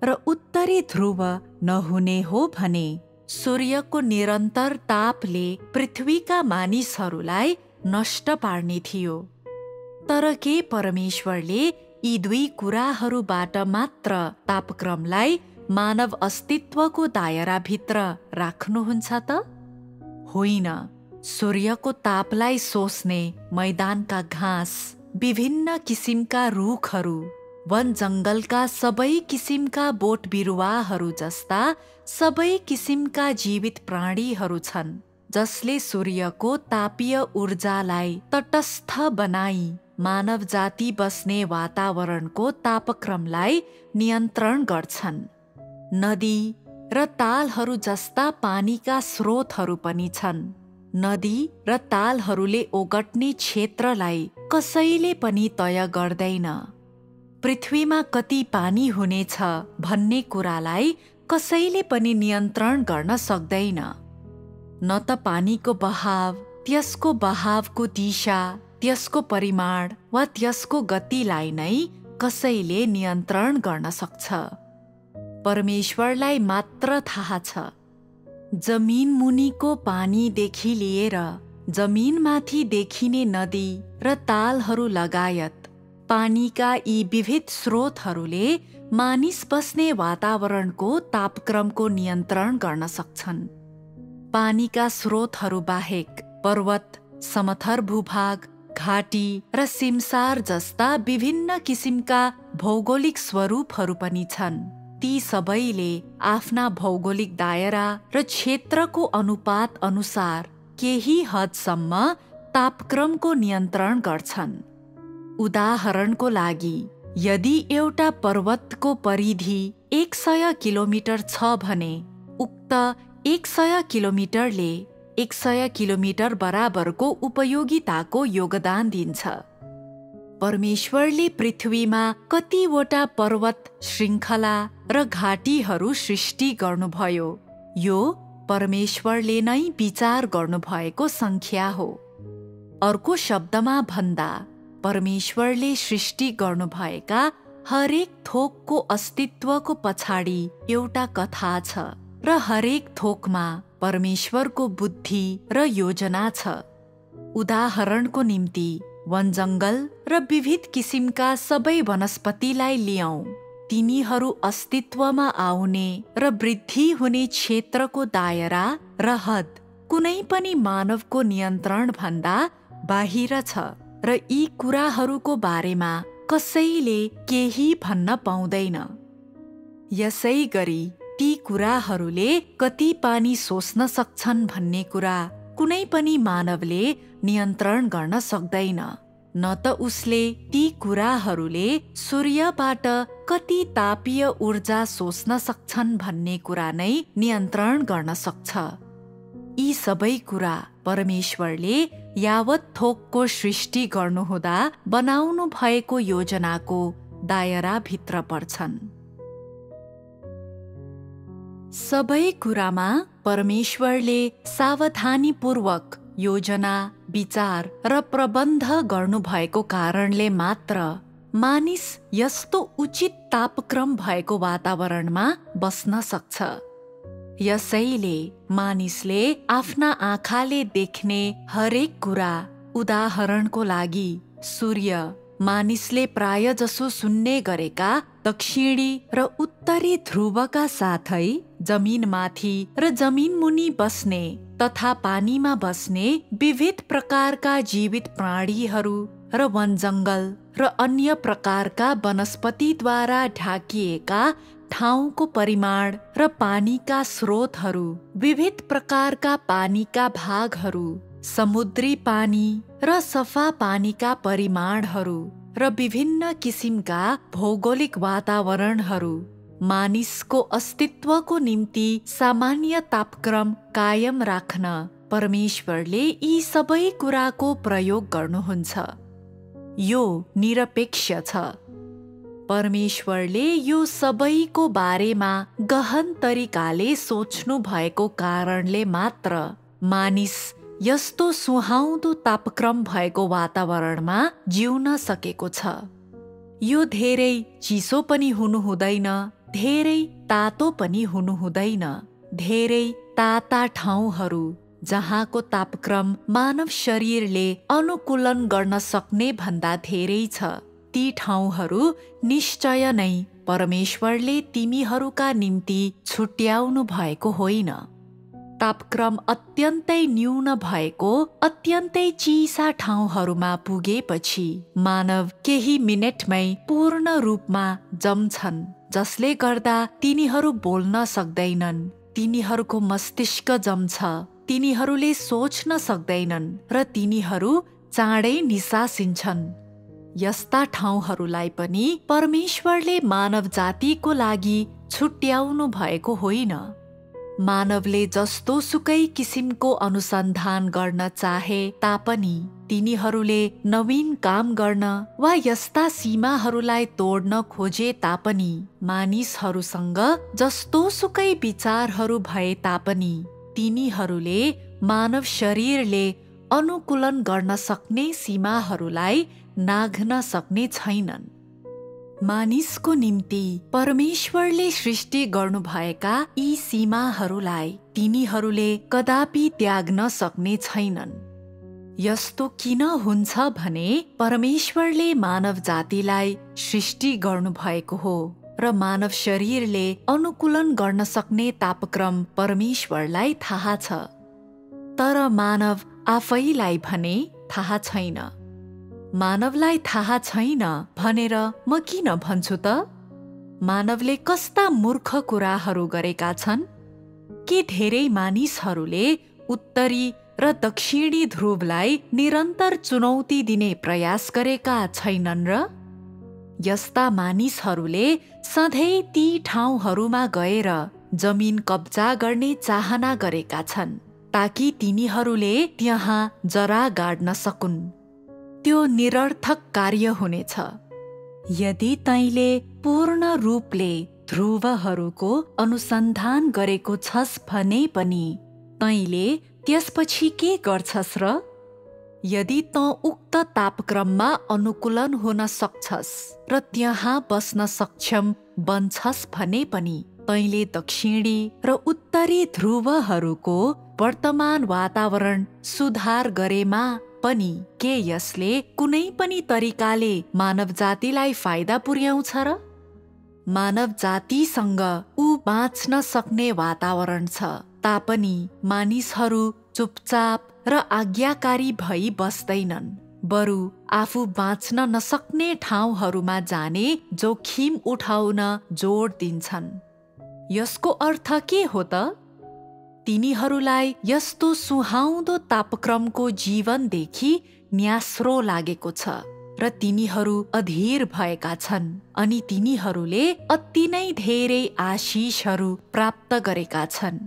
र उत्तरी ध्रुव नहुने हो भने सूर्यको निरन्तर तापले पृथ्वीका मानिसहरूलाई नष्ट पार्ने थियो। तर के परमेश्वरले यी दुई कुराहरूबाट मात्र तापक्रमलाई मानव अस्तित्वको दायराभित्र राख्नुहुन्छ त? होइन। सूर्यको तापलाई सोच्ने मैदानका घाँस, विभिन्न किसिमका रुखहरू, वन जङ्गलका सबै किसिमका बोट बिरुवाहरू जस्ता सबै किसिमका जीवित प्राणीहरू छन् जसले सूर्यको तापीय ऊर्जालाई तटस्थ बनाई मानव जाति बस्ने वातावरणको तापक्रमलाई नियन्त्रण गर्छन्। नदी र तालहरू जस्ता पानीका स्रोतहरू पनि छन्। नदी र तालहरूले ओगट्ने क्षेत्रलाई कसैले पनि तय गर्दैन। पृथ्वीमा कति पानी हुनेछ भन्ने कुरालाई कसैले पनि नियन्त्रण गर्न सक्दैन। न त पानीको बहाव, त्यसको बहावको दिशा, त्यसको परिमाण वा त्यसको गतिलाई नै कसैले नियन्त्रण गर्न सक्छ। परमेश्वरलाई मात्र थाहा छ। जमिन मुनिको पानीदेखि लिएर जमिनमाथि देखिने नदी र तालहरू लगायत पानीका यी विविध स्रोतहरूले मानिस बस्ने वातावरणको तापक्रमको नियन्त्रण गर्न सक्छन्। पानीका स्रोतहरू बाहेक पर्वत, समथर भूभाग, घाटी र सिमसार जस्ता विभिन्न किसिमका भौगोलिक स्वरूपहरू पनि छन्। ती सबैले आफ्ना भौगोलिक दायरा र क्षेत्रको अनुपात अनुसार केही हदसम्म तापक्रमको नियन्त्रण गर्छन्। उदाहरणको लागि, यदि एउटा पर्वतको परिधि 100 किलोमिटर छ भने उक्त 100 किलोमिटरले 100 किलोमिटर बराबरको उपयोगिताको योगदान दिन्छ। परमेश्वरले पृथ्वीमा कतिवटा पर्वत श्रृङ्खला र घाटीहरू सृष्टि गर्नुभयो। यो परमेश्वरले नै विचार गर्नुभएको संख्या हो। अर्को शब्दमा भन्दा, परमेश्वरले सृष्टि गर्नुभएका हरेक थोकको अस्तित्वको पछाडि एउटा कथा छ र हरेक थोकमा परमेश्वरको बुद्धि र योजना छ। उदाहरणको निम्ति वन जङ्गल र विविध किसिमका सबै वनस्पतिलाई लियौं। तिनीहरू अस्तित्वमा आउने र वृद्धि हुने क्षेत्रको दायरा र हद कुनै पनि मानवको नियन्त्रण भन्दा बाहिर छ र यी कुराहरूको बारेमा कसैले केही भन्न पाउँदैन। यसै गरी ती कुराहरूले कति पानी सोच्न सक्छन् भन्ने कुरा कुनै पनि मानवले नियन्त्रण गर्न सक्दैन। न त उसले ती कुराहरूले सूर्यबाट कति तापीय ऊर्जा सोच्न सक्छन् भन्ने कुरा नै नियन्त्रण गर्न सक्छ। यी सबै कुरा परमेश्वरले यावत थोकको सृष्टि गर्नुहुँदा बनाउनु भएको योजनाको दायराभित्र पर्छन्। सबै कुरामा परमेश्वरले सावधानीपूर्वक योजना, विचार र प्रबन्ध गर्नुभएको कारणले मात्र मानिस यस्तो उचित तापक्रम भएको वातावरणमा बस्न सक्छ। यसैले मानिसले आफ्ना आँखाले देख्ने हरेक कुरा, उदाहरणको लागि सूर्य, मानिसले प्रायजसो सुन्ने गरेका दक्षिणी र उत्तरी ध्रुवका साथै जमिनमाथि र जमिनमुनि बस्ने तथा पानीमा बस्ने विविध प्रकारका जीवित प्राणीहरू र वन जङ्गल र अन्य प्रकारका वनस्पतिद्वारा ढाकिएका ठाउँको परिमाण र पानीका स्रोतहरू, विविध प्रकारका पानीका भागहरू, समुद्री पानी र सफा पानीका परिमाणहरू र विभिन्न किसिमका भौगोलिक वातावरणहरू, मानिसको अस्तित्वको निम्ति सामान्य तापक्रम कायम राख्न परमेश्वरले यी सबै कुराको प्रयोग गर्नुहुन्छ। यो निरपेक्ष छ। परमेश्वरले यो सबैको बारेमा गहन तरिकाले सोच्नु भएको कारणले मात्र मानिस यस्तो सुहाउँदो तापक्रम भएको वातावरणमा जिउन सकेको छ। यो धेरै चिसो पनि हुनु हुँदैन, धेरै तातो पनि हुनु हुँदैन। धेरै ताता ठाउँहरू जहाँको तापक्रम मानव शरीरले अनुकूलन गर्न सक्ने भन्दा धेरै छ, ती ठाउँहरू निश्चय नै परमेश्वरले तिमीहरूका निम्ति छुट्याउनु भएको होइन। तापक्रम अत्यन्तै न्यून भएको अत्यन्तै चिसा ठाउँहरूमा पुगेपछि मानव केही मिनेटमै पूर्ण रूपमा जम्छन्, जसले गर्दा तिनीहरू बोल्न सक्दैनन्। तिनीहरूको मस्तिष्क जम्छ, तिनीहरूले सोच्न सक्दैनन् र तिनीहरू चाँडै निसासिन्छन्। यस्ता ठाउँहरूलाई पनि परमेश्वरले मानव जातिको लागि छुट्याउनु भएको होइन। मानवले जस्तो सुकै किसिमको अनुसन्धान गर्न चाहे तापनि, तिनीहरूले नवीन काम गर्न वा यस्ता सीमाहरूलाई तोड्न खोजे तापनि, मानिसहरूसँग जस्तो सुकै विचारहरू भए तापनि, तिनीहरूले मानव शरीरले अनुकूलन गर्न सक्ने सीमाहरूलाई नाघ्न सक्ने छैनन्। मानिसको निम्ति परमेश्वरले सृष्टि गर्नुभएका यी सीमाहरूलाई तिनीहरूले कदापि त्याग्न सक्ने छैनन्। यस्तो किन हुन्छ भने परमेश्वरले मानव जातिलाई सृष्टि गर्नुभएको हो र मानव शरीरले अनुकूलन गर्न सक्ने तापक्रम परमेश्वरलाई थाहा छ, तर मानव आफैलाई भने थाहा छैन। मानवलाई थाहा छैन भनेर म किन भन्छु त? मानवले कस्ता मूर्ख कुराहरू गरेका छन्? के धेरै मानिसहरूले उत्तरी र दक्षिणी ध्रुवलाई निरन्तर चुनौती दिने प्रयास गरेका छैनन् र? यस्ता मानिसहरूले सधैँ ती ठाउँहरूमा गएर जमिन कब्जा गर्ने चाहना गरेका छन्, ताकि तिनीहरूले त्यहाँ जरा गाड्न सकुन्। त्यो निरर्थक कार्य हुनेछ। यदि तैँले पूर्ण रूपले ध्रुवहरूको अनुसन्धान गरेको छस् भने पनि तैँले त्यसपछि के गर्छस् र? यदि तँ उक्त तापक्रममा अनुकूलन हुन सक्छस् र त्यहाँ बस्न सक्षम बन्छस् भने पनि तैँले दक्षिणी र उत्तरी ध्रुवहरूको वर्तमान वातावरण सुधार गरेमा पनि के यसले कुनै पनि तरिकाले मानव जातिलाई फाइदा पुर्याउँछ र? मानव जातिसँग ऊ बाँच्न सक्ने वातावरण छ तापनि मानिसहरू चुपचाप र आज्ञाकारी भई बस्दैनन्, बरु आफू बाँच्न नसक्ने ठाउँहरूमा जाने जोखिम उठाउन जोड दिन्छन्। यसको अर्थ के हो त? तिनीहरूलाई यस्तो सुहाउँदो तापक्रमको जीवनदेखि न्यास्रो लागेको छ र तिनीहरू अधीर भएका छन् अनि तिनीहरूले अति नै धेरै आशिषहरू प्राप्त गरेका छन्।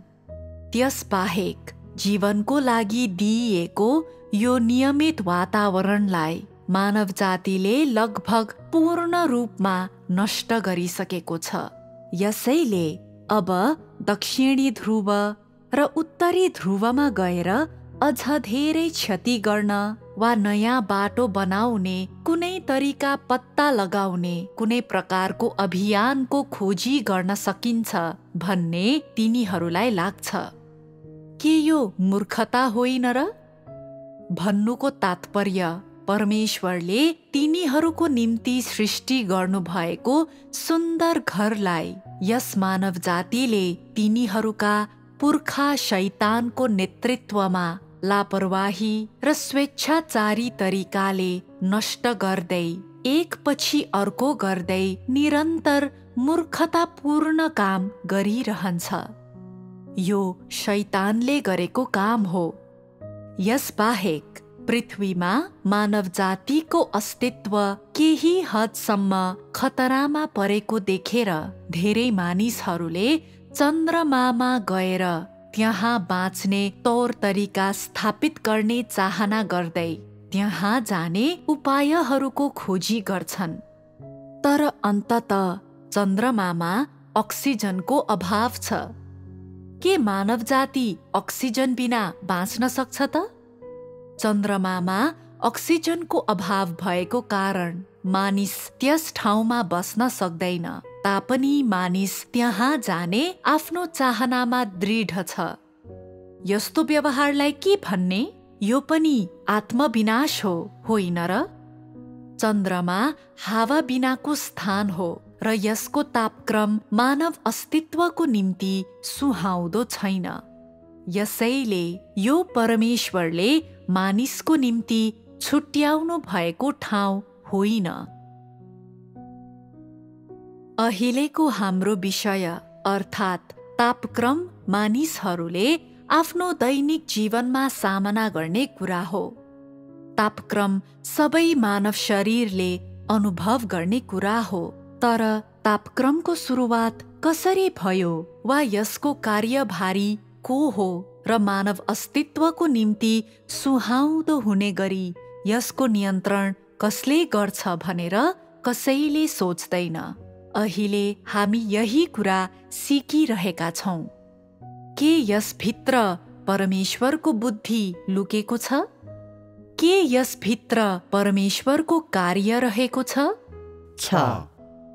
त्यसबाहेक जीवनको लागि दिइएको यो नियमित वातावरणलाई मानव जातिले लगभग पूर्ण रूपमा नष्ट गरिसकेको छ। यसैले अब दक्षिणी ध्रुव र उत्तरी ध्रुवमा गएर अझ धेरै क्षति गर्न वा नयाँ बाटो बनाउने कुनै तरिका पत्ता लगाउने कुनै प्रकारको अभियानको खोजी गर्न सकिन्छ भन्ने तिनीहरूलाई लाग्छ। के यो मूर्खता होइन र? भन्नुको तात्पर्य परमेश्वरले तिनीहरूको निम्ति सृष्टि गर्नुभएको सुन्दर घरलाई यस मानव जातिले तिनीहरूका पुर्खा शैतानको नेतृत्वमा लापरवाही र स्वेच्छाचारी तरिकाले नष्ट गर्दै एकपछि अर्को गर्दै निरन्तर मूर्खतापूर्ण काम गरिरहन्छ। यो शैतानले गरेको काम हो। यसबाहेक पृथ्वीमा मानव जातिको अस्तित्व केही हदसम्म खतरामा परेको देखेर धेरै मानिसहरूले चन्द्रमामा गएर त्यहाँ बाँच्ने तौर तरिका स्थापित गर्ने चाहना गर्दै त्यहाँ जाने उपायहरूको खोजी गर्छन्। तर अन्ततः चन्द्रमामा अक्सिजनको अभाव छ। के मानव जाति अक्सिजन बिना बाँच्न सक्छ त? चन्द्रमामा अक्सिजनको अभाव भएको कारण मानिस त्यस ठाउँमा बस्न सक्दैन, तापनि मानिस त्यहाँ जाने आफ्नो चाहनामा दृढ छ। यस्तो व्यवहारलाई के भन्ने? यो पनि आत्मविनाश हो, होइन र? चन्द्रमा हावा बिनाको स्थान हो र यसको तापक्रम मानव अस्तित्वको निम्ति सुहाउँदो छैन। यसैले यो परमेश्वरले मानिसको निम्ति छुट्याउनु भएको ठाउँ होइन। अहिलेको हाम्रो विषय अर्थात् तापक्रम मानिसहरूले आफ्नो दैनिक जीवनमा सामना गर्ने कुरा हो। तापक्रम सबै मानव शरीरले अनुभव गर्ने कुरा हो। तर तापक्रमको सुरुवात कसरी भयो वा यसको कार्यभारी को हो र मानव अस्तित्वको निम्ति सुहाउँदो हुने गरी यसको नियन्त्रण कसले गर्छ भनेर कसैले सोच्दैन। अहिले हामी यही कुरा सिकिरहेका छौं। के यसभित्र परमेश्वरको बुद्धि लुकेको छ? के यसभित्र परमेश्वरको कार्य रहेको छ?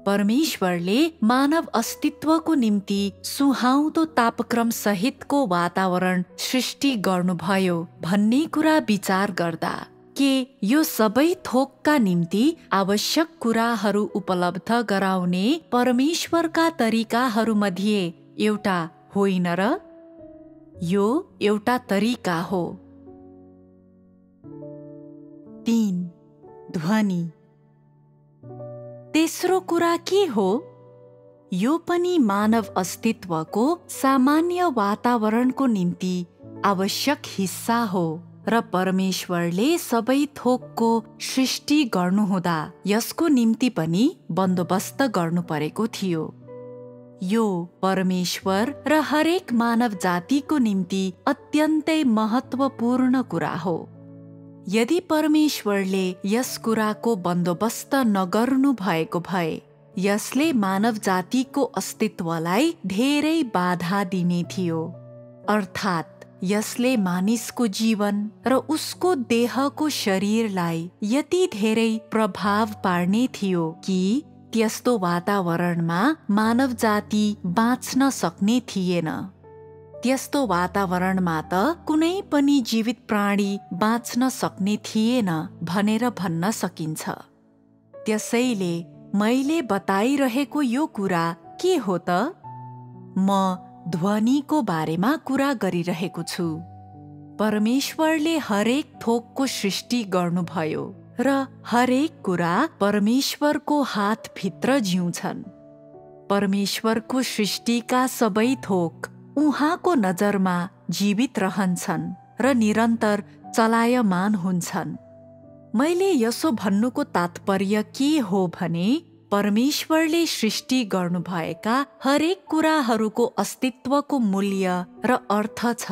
परमेश्वरले मानव अस्तित्वको निम्ति सुहाउँदो तापक्रम सहितको वातावरण सृष्टि गर्नुभयो भन्ने कुरा विचार गर्दा के यो सबै थोकका निम्ति आवश्यक कुराहरू उपलब्ध गराउने परमेश्वरका तरिकाहरूमध्ये एउटा होइन र? यो एउटा तरिका हो। 3. ध्वनि। तेस्रो कुरा के हो? यो पनि मानव अस्तित्वको सामान्य वातावरणको निम्ति आवश्यक हिस्सा हो र परमेश्वरले सबै थोकको सृष्टि गर्नुहुँदा यसको निम्ति पनि बन्दोबस्त गर्नु परेको थियो। यो परमेश्वर र हरेक मानव जातिको निम्ति अत्यन्तै महत्त्वपूर्ण कुरा हो। यदि परमेश्वरले यस कुराको बन्दोबस्त नगर्नु भएको भए यसले मानव जातिको अस्तित्वलाई धेरै बाधा दिने थियो। अर्थात् यसले मानिसको जीवन र उसको देहको शरीरलाई यति धेरै प्रभाव पार्ने थियो कि त्यस्तो वातावरणमा मानव जाति बाँच्न सक्ने थिएन। त्यस्तो वातावरणमा त कुनै पनि जीवित प्राणी बाँच्न सक्ने थिएन भनेर भन्न सकिन्छ। त्यसैले मैले बताइरहेको यो कुरा के हो त? म ध्वनिको बारेमा कुरा गरिरहेको छु। परमेश्वरले हरेक थोकको सृष्टि गर्नुभयो र हरेक कुरा परमेश्वरको हातभित्र जिउँछन्। परमेश्वरको सृष्टिका सबै थोक उहाँको नजरमा जीवित रहन्छन् र निरन्तर चलायमान हुन्छन्। मैले यसो भन्नुको तात्पर्य के हो भने परमेश्वरले सृष्टि गर्नुभएका हरेक कुराहरूको अस्तित्वको मूल्य र अर्थ छ।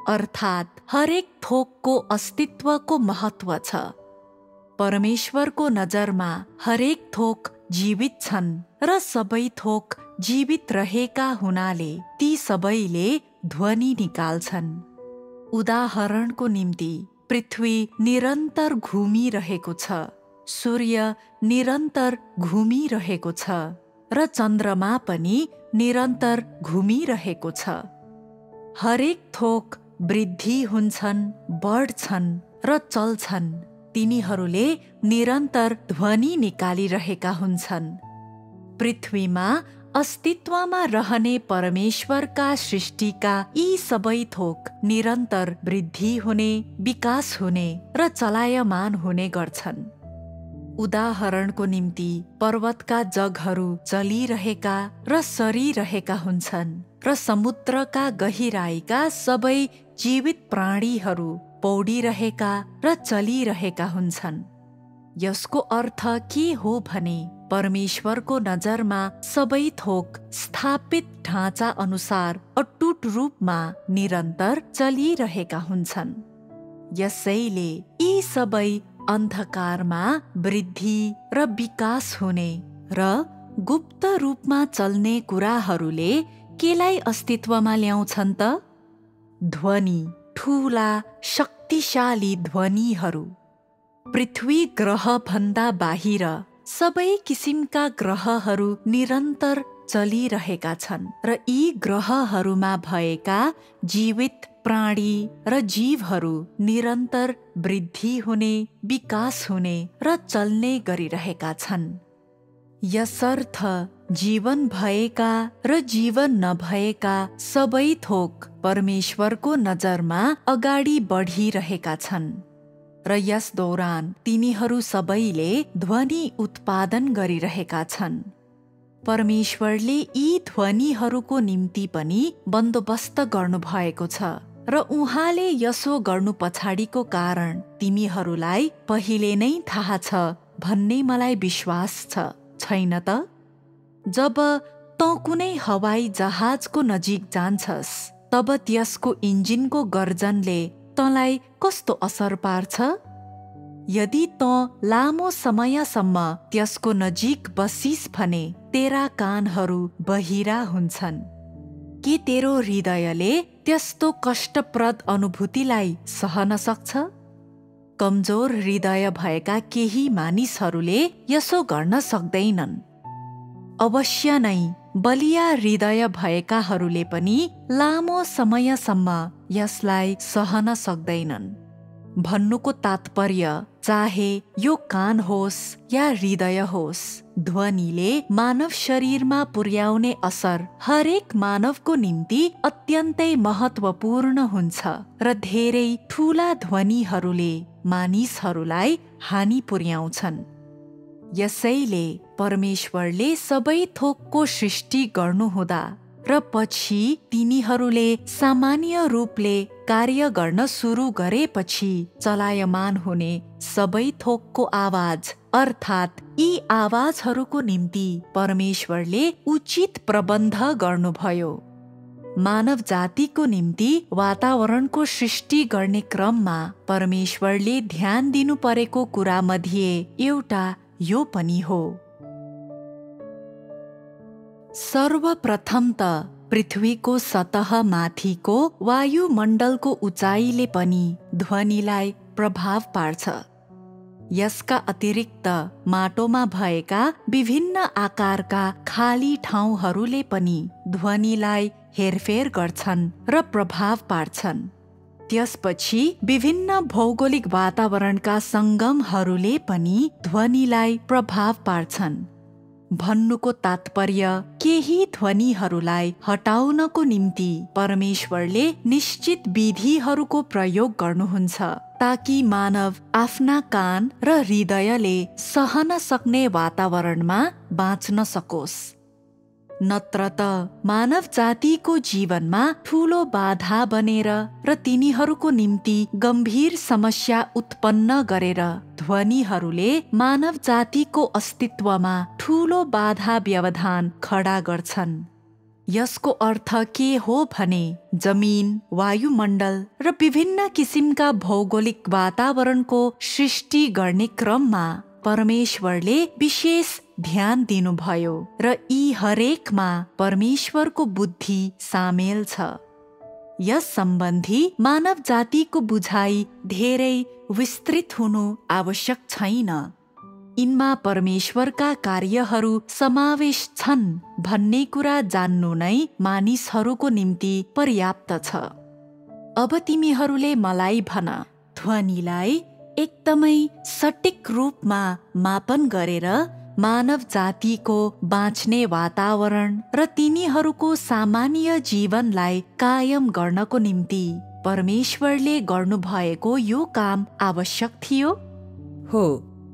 अर्थात् हरेक थोकको अस्तित्वको महत्त्व छ। परमेश्वरको नजरमा हरेक थोक जीवित छन् र सबै थोक जीवित रहेका हुनाले ती सबैले ध्वनि निकाल्छन्। उदाहरणको निम्ति पृथ्वी निरन्तर घुमिरहेको छ, सूर्य निरन्तर घुमिरहेको छ र चन्द्रमा पनि निरन्तर घुमिरहेको छ। हरेक थोक वृद्धि हुन्छन्, बढ्छन् र चल्छन्। तिनीहरूले निरन्तर ध्वनि निकालिरहेका हुन्छन्। पृथ्वीमा अस्तित्वमा रहने परमेश्वरका सृष्टिका यी सबै थोक निरन्तर वृद्धि हुने, विकास हुने र चलायमान हुने गर्छन्। उदाहरणको निम्ति पर्वतका जगहरू चलिरहेका र सरिरहेका हुन्छन् र समुद्रका गहिराईका सबै जीवित प्राणीहरू पौडिरहेका र चलिरहेका हुन्छन्। यसको अर्थ के हो भने परमेश्वरको नजरमा सबै थोक स्थापित ढाँचा अनुसार अटुट रूपमा निरन्तर चलिरहेका हुन्छन्। यसैले यी सबै अन्धकारमा वृद्धि र विकास हुने र गुप्त रूपमा चल्ने कुराहरूले केलाई अस्तित्वमा ल्याउँछन् त? ध्वनि, ठूला शक्तिशाली ध्वनिहरू। पृथ्वी ग्रह भन्दा बाहिर सबै किसिमका ग्रहहरू निरन्तर चलिरहेका छन् र यी ग्रहहरूमा भएका जीवित प्राणी र जीवहरू निरन्तर वृद्धि हुने, विकास हुने र चल्ने गरिरहेका छन्। यसर्थ जीवन भएका र जीवन नभएका सबै थोक परमेश्वरको नजरमा अगाडि बढिरहेका छन् र यस दौरान तिनीहरू सबैले ध्वनि उत्पादन गरिरहेका छन्। परमेश्वरले यी ध्वनिहरूको निम्ति पनि बन्दोबस्त गर्नुभएको छ र उहाँले यसो गर्नु पछाडिको कारण तिमीहरूलाई पहिले नै थाहा छ भन्ने मलाई विश्वास छ, छैन त? जब तँ कुनै हवाई जहाजको नजिक जान्छस् तब त्यसको इन्जिनको गर्जनले तँलाई कस्तो असर पार्छ? यदि तँ लामो समयसम्म त्यसको नजिक बसिस् भने तेरा कानहरू बहिरा हुन्छन्। के तेरो हृदयले त्यस्तो कष्टप्रद अनुभूतिलाई सहन सक्छ? कमजोर हृदय भएका केही मानिसहरूले यसो गर्न सक्दैनन्। अवश्य नै बलिया हृदय भएकाहरूले पनि लामो समयसम्म यसलाई सहन सक्दैनन्। भन्नुको तात्पर्य चाहे यो कान होस् या हृदय होस्, ध्वनिले मानव शरीरमा पुर्याउने असर हरेक मानवको निम्ति अत्यन्तै महत्त्वपूर्ण हुन्छ र धेरै ठूला ध्वनिहरूले मानिसहरूलाई हानि पुर्याउँछन्। यसैले परमेश्वरले सबै थोकको सृष्टि गर्नुहुँदा र पछि तिनीहरूले सामान्य रूपले कार्य गर्न सुरु गरेपछि चलायमान हुने सबै थोकको आवाज अर्थात् यी आवाजहरूको निम्ति परमेश्वरले उचित प्रबन्ध गर्नुभयो। मानव जातिको निम्ति वातावरणको सृष्टि गर्ने क्रममा परमेश्वरले ध्यान दिनु परेको कुरा मध्ये एउटा यो पनि हो। सर्वप्रथम त पृथ्वीको सतह माथिको वायुमण्डलको उचाइले पनि ध्वनिलाई प्रभाव पार्छ। यसका अतिरिक्त माटोमा भएका विभिन्न आकारका खाली ठाउँहरूले पनि ध्वनिलाई हेरफेर गर्छन् र प्रभाव पार्छन्। त्यसपछि विभिन्न भौगोलिक वातावरणका सङ्गमहरूले पनि ध्वनिलाई प्रभाव पार्छन्। भन्नुको तात्पर्य केही ध्वनिहरूलाई हटाउनको निम्ति परमेश्वरले निश्चित विधिहरूको प्रयोग गर्नुहुन्छ ताकि मानव आफ्ना कान र हृदयले सहन सक्ने वातावरणमा बाँच्न सकोस्। नत्र त मानव जातिको जीवनमा ठूलो बाधा बनेर र तिनीहरूको निम्ति गम्भीर समस्या उत्पन्न गरेर ध्वनिहरूले मानव जातिको अस्तित्वमा ठूलो बाधा व्यवधान खडा गर्छन्। यसको अर्थ के हो भने जमिन, वायुमण्डल र विभिन्न किसिमका भौगोलिक वातावरणको सृष्टि गर्ने क्रममा परमेश्वरले विशेष ध्यान दिनुभयो र यी हरेकमा परमेश्वरको बुद्धि सामेल छ। यस सम्बन्धी मानव जातिको बुझाइ धेरै विस्तृत हुनु आवश्यक छैन। यिनमा परमेश्वरका कार्यहरू समावेश छन् भन्ने कुरा जान्नु नै मानिसहरूको निम्ति पर्याप्त छ। अब तिमीहरूले मलाई भन, ध्वनिलाई एकदमै सटिक रूपमा मापन गरेर मानव जातिको बाँच्ने वातावरण र तिनीहरूको सामान्य जीवनलाई कायम गर्नको निम्ति परमेश्वरले गर्नुभएको यो काम आवश्यक थियो? हो,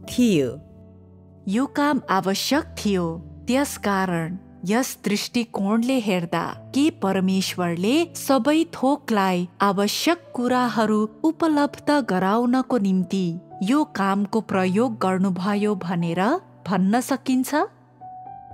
थियो। यो काम आवश्यक थियो। त्यसकारण यस दृष्टिकोणले हेर्दा के परमेश्वरले सबै थोकलाई आवश्यक कुराहरू उपलब्ध गराउनको निम्ति यो कामको प्रयोग गर्नुभयो भनेर भन्न सकिन्छ?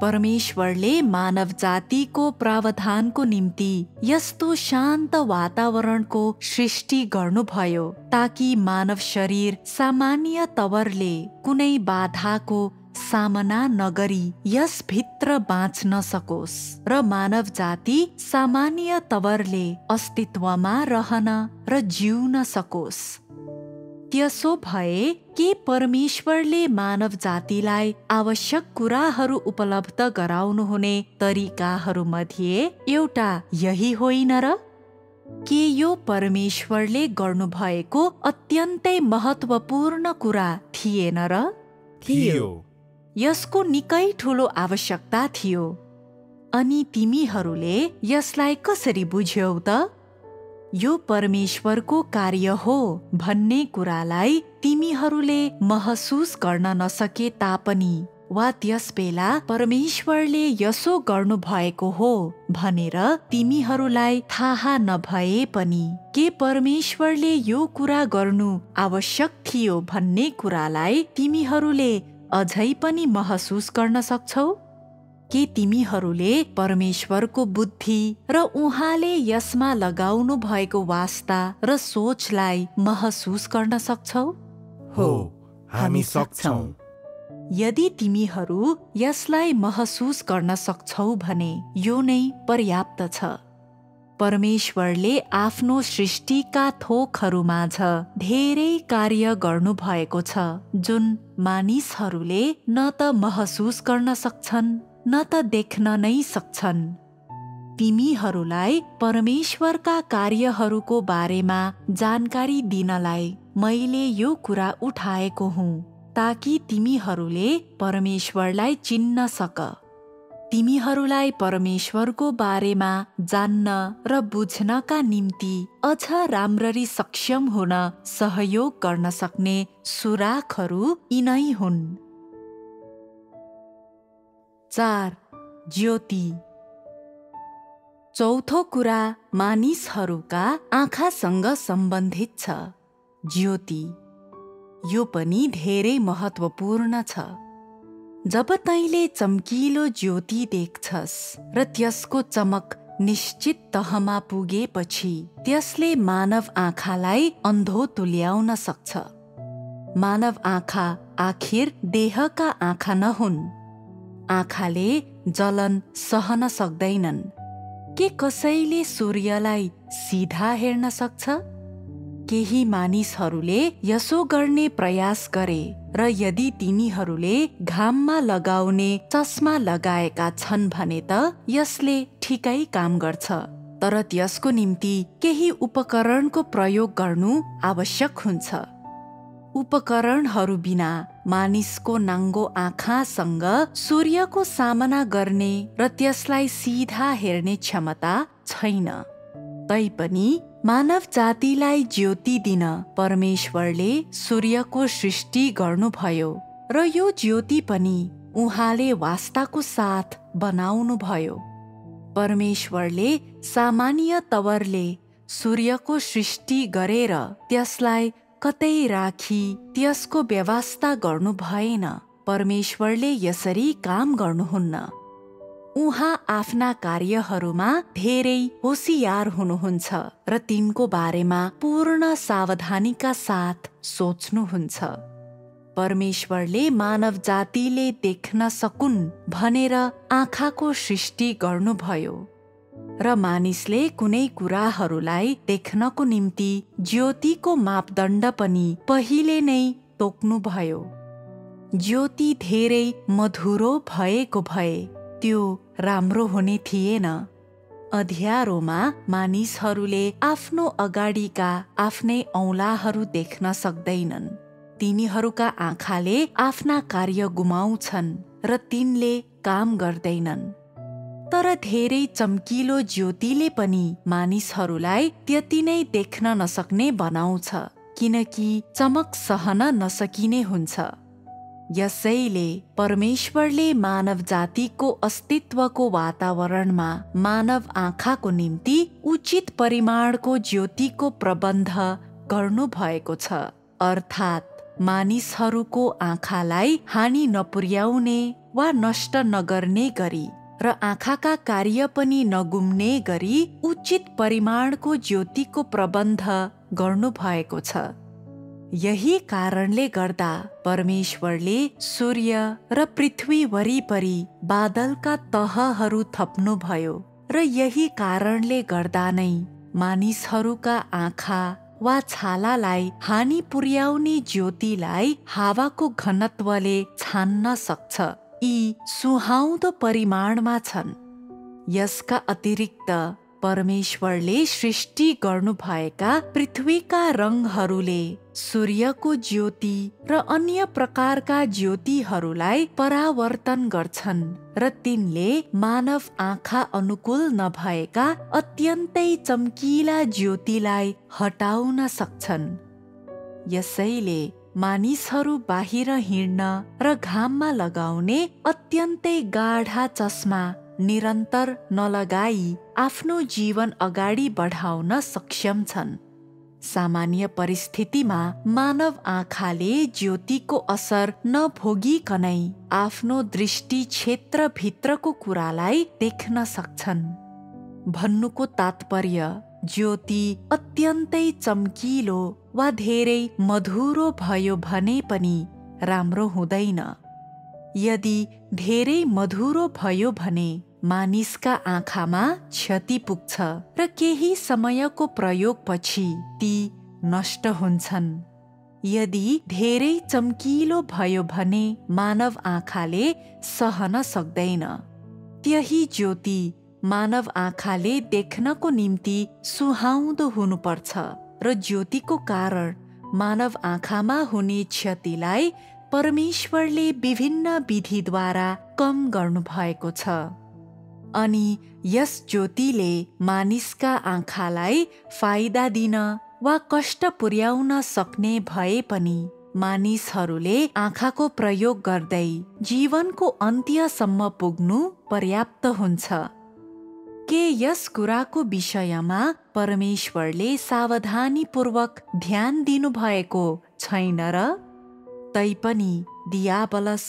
परमेश्वरले मानव जातिको प्रावधानको निम्ति यस्तो शान्त वातावरणको सृष्टि गर्नुभयो ताकि मानव शरीर सामान्य तवरले कुनै बाधाको सामना नगरी यस भित्र बाँच्न सकोस् र मानव जाति सामान्य तवरले अस्तित्वमा रहन र जिउन सकोस्। त्यसो भए के परमेश्वरले मानव जातिलाई आवश्यक कुराहरू उपलब्ध गराउनुहुने तरिकाहरूमध्ये एउटा यही होइन र? के यो परमेश्वरले गर्नुभएको अत्यन्तै महत्त्वपूर्ण कुरा थिएन र? थियो। यसको निकै ठुलो आवश्यकता थियो। अनि तिमीहरूले यसलाई कसरी बुझ्यौ त? यो परमेश्वरको कार्य हो भन्ने कुरालाई तिमीहरूले महसुस गर्न नसके तापनि वा त्यस बेला परमेश्वरले यसो गर्नुभएको हो भनेर तिमीहरूलाई थाहा नभए पनि के परमेश्वरले यो कुरा गर्नु आवश्यक थियो भन्ने कुरालाई तिमीहरूले अझै पनि महसुस गर्न सक्छौ? के तिमीहरूले परमेश्वरको बुद्धि र उहाँले यसमा लगाउनु भएको वास्ता र सोचलाई महसुस गर्न सक्छौ? हो, हामी सक्छौं। यदि तिमीहरू यसलाई महसुस गर्न सक्छौ भने यो नै पर्याप्त छ। परमेश्वरले आफ्नो सृष्टिका थोकहरूमाझ धेरै कार्य गर्नुभएको छ जुन मानिसहरूले न त महसुस गर्न सक्छन् न त देख्न नै सक्छन्। तिमीहरूलाई परमेश्वरका कार्यहरूको बारेमा जानकारी दिनलाई मैले यो कुरा उठाएको हुँ ताकि तिमीहरूले परमेश्वरलाई चिन्न सक। तिमीहरूलाई परमेश्वरको बारेमा जान्न र बुझ्नका निम्ति अझ राम्ररी सक्षम हुन सहयोग गर्न सक्ने सुराखहरू यिनै हुन्। 4. ज्योति। चौथो कुरा मानिसहरूका आँखासँग सम्बन्धित छ। ज्योति यो पनि धेरै महत्त्वपूर्ण छ। जब तैँले चम्किलो ज्योति देख्छस् र त्यसको चमक निश्चित तहमा पुगेपछि त्यसले मानव आँखालाई अन्धो तुल्याउन सक्छ। मानव आँखा आखिर देहका आँखा नहुन्। आँखाले जलन सहन सक्दैनन्। के कसैले सूर्यलाई सिधा हेर्न सक्छ? केही मानिसहरूले यसो गर्ने प्रयास गरे र यदि तिनीहरूले घाममा लगाउने चस्मा लगाएका छन् भने त यसले ठिकै काम गर्छ, तर त्यसको निम्ति केही उपकरणको प्रयोग गर्नु आवश्यक हुन्छ। उपकरणहरू बिना मानिसको नाङ्गो आँखासँग सूर्यको सामना गर्ने र त्यसलाई सिधा हेर्ने क्षमता छैन। तैपनि मानव जातिलाई ज्योति दिन परमेश्वरले सूर्यको सृष्टि गर्नुभयो र यो ज्योति पनि उहाँले वास्ताको साथ बनाउनु भयो। परमेश्वरले सामान्य तवरले सूर्यको सृष्टि गरेर त्यसलाई कतै राखी त्यसको व्यवस्था गर्नु भएन। परमेश्वरले यसरी काम गर्नुहुन्न। उहाँ आफ्ना कार्यहरूमा धेरै होशियार हुनुहुन्छ र तिनको बारेमा पूर्ण सावधानीका साथ सोच्नुहुन्छ। परमेश्वरले मानव जातिले देख्न सकुन् भनेर आँखाको सृष्टि गर्नुभयो र मानिसले कुनै कुराहरूलाई देख्नको निम्ति ज्योतिको मापदण्ड पनि पहिले नै तोक्नुभयो। ज्योति धेरै मधुरो भएको भए त्यो राम्रो हुने थिएन। अँध्यारोमा मानिसहरूले आफ्नो अगाडिका आफ्नै औँलाहरू देख्न सक्दैनन्। तिनीहरूका आँखाले आफ्ना कार्य गुमाउँछन् र तिनले काम गर्दैनन्। तर धेरै चम्किलो ज्योतिले पनि मानिसहरूलाई त्यति नै देख्न नसक्ने बनाउँछ, किनकि चमक सहन नसकिने हुन्छ। यसैले परमेश्वरले मानव जातिको अस्तित्वको वातावरणमा मानव आँखाको निम्ति उचित परिमाणको ज्योतिको प्रबन्ध गर्नुभएको छ, अर्थात् मानिसहरूको आँखालाई हानि नपुर्याउने वा नष्ट नगर्ने गरी र आँखाका कार्य पनि नगुम्ने गरी उचित परिमाणको ज्योतिको प्रबन्ध गर्नुभएको छ। यही कारणले गर्दा परमेश्वरले सूर्य र पृथ्वी वरिपरि बादलका तहहरू थप्नुभयो र यही कारणले गर्दा नै मानिसहरूका आँखा वा छालालाई हानि पुर्याउने ज्योतिलाई हावाको घनत्वले छान्न सक्छ। यी सुहाउँदो परिमाणमा छन्। यसका अतिरिक्त परमेश्वरले सृष्टि गर्नुभएका पृथ्वीका रङहरूले सूर्यको ज्योति र अन्य प्रकारका ज्योतिहरूलाई परावर्तन गर्छन् र तिनले मानव आँखा अनुकूल नभएका अत्यन्तै चम्किला ज्योतिलाई हटाउन सक्छन्। यसैले मानिसहरू बाहिर हिँड्न र घाममा लगाउने अत्यन्तै गाढा चस्मा निरन्तर नलगाई आफ्नो जीवन अगाडि बढाउन सक्षम छन्। सामान्य परिस्थितिमा मानव आँखाले ज्योतिको असर नभोगिकनै आफ्नो दृष्टि क्षेत्रभित्रको कुरालाई देख्न सक्छन्। भन्नुको तात्पर्य ज्योति अत्यन्तै चम्किलो वा धेरै मधुरो भयो भने पनि राम्रो हुँदैन। यदि धेरै मधुरो भयो भने मानिसका आँखामा क्षति पुग्छ र केही समयको प्रयोगपछि ती नष्ट हुन्छन्। यदि धेरै चम्किलो भयो भने मानव आँखाले सहन सक्दैन। त्यही ज्योति मानव आँखाले देख्नको निम्ति सुहाउँदो हुनुपर्छ र ज्योतिको कारण मानव आँखामा हुने क्षतिलाई परमेश्वरले विभिन्न विधिद्वारा कम गर्नुभएको छ। अनि यस ज्योतिले मानिसका आँखालाई फाइदा दिन वा कष्ट पुर्याउन सक्ने भए पनि मानिसहरूले आँखाको प्रयोग गर्दै जीवनको अन्त्यसम्म पुग्नु पर्याप्त हुन्छ। के यस कुराको विषयमा परमेश्वरले सावधानीपूर्वक ध्यान दिनुभएको छैन र? तैपनि दियाबलस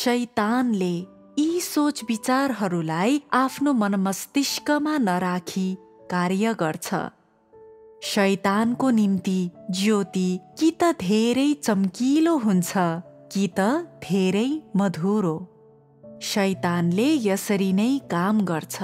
शैतानले यी सोच विचारहरूलाई आफ्नो मनमस्तिष्कमा नराखी कार्य गर्छ। शैतानको निम्ति ज्योति कि त धेरै चम्किलो हुन्छ कि त धेरै मधुरो। शैतानले यसरी नै काम गर्छ।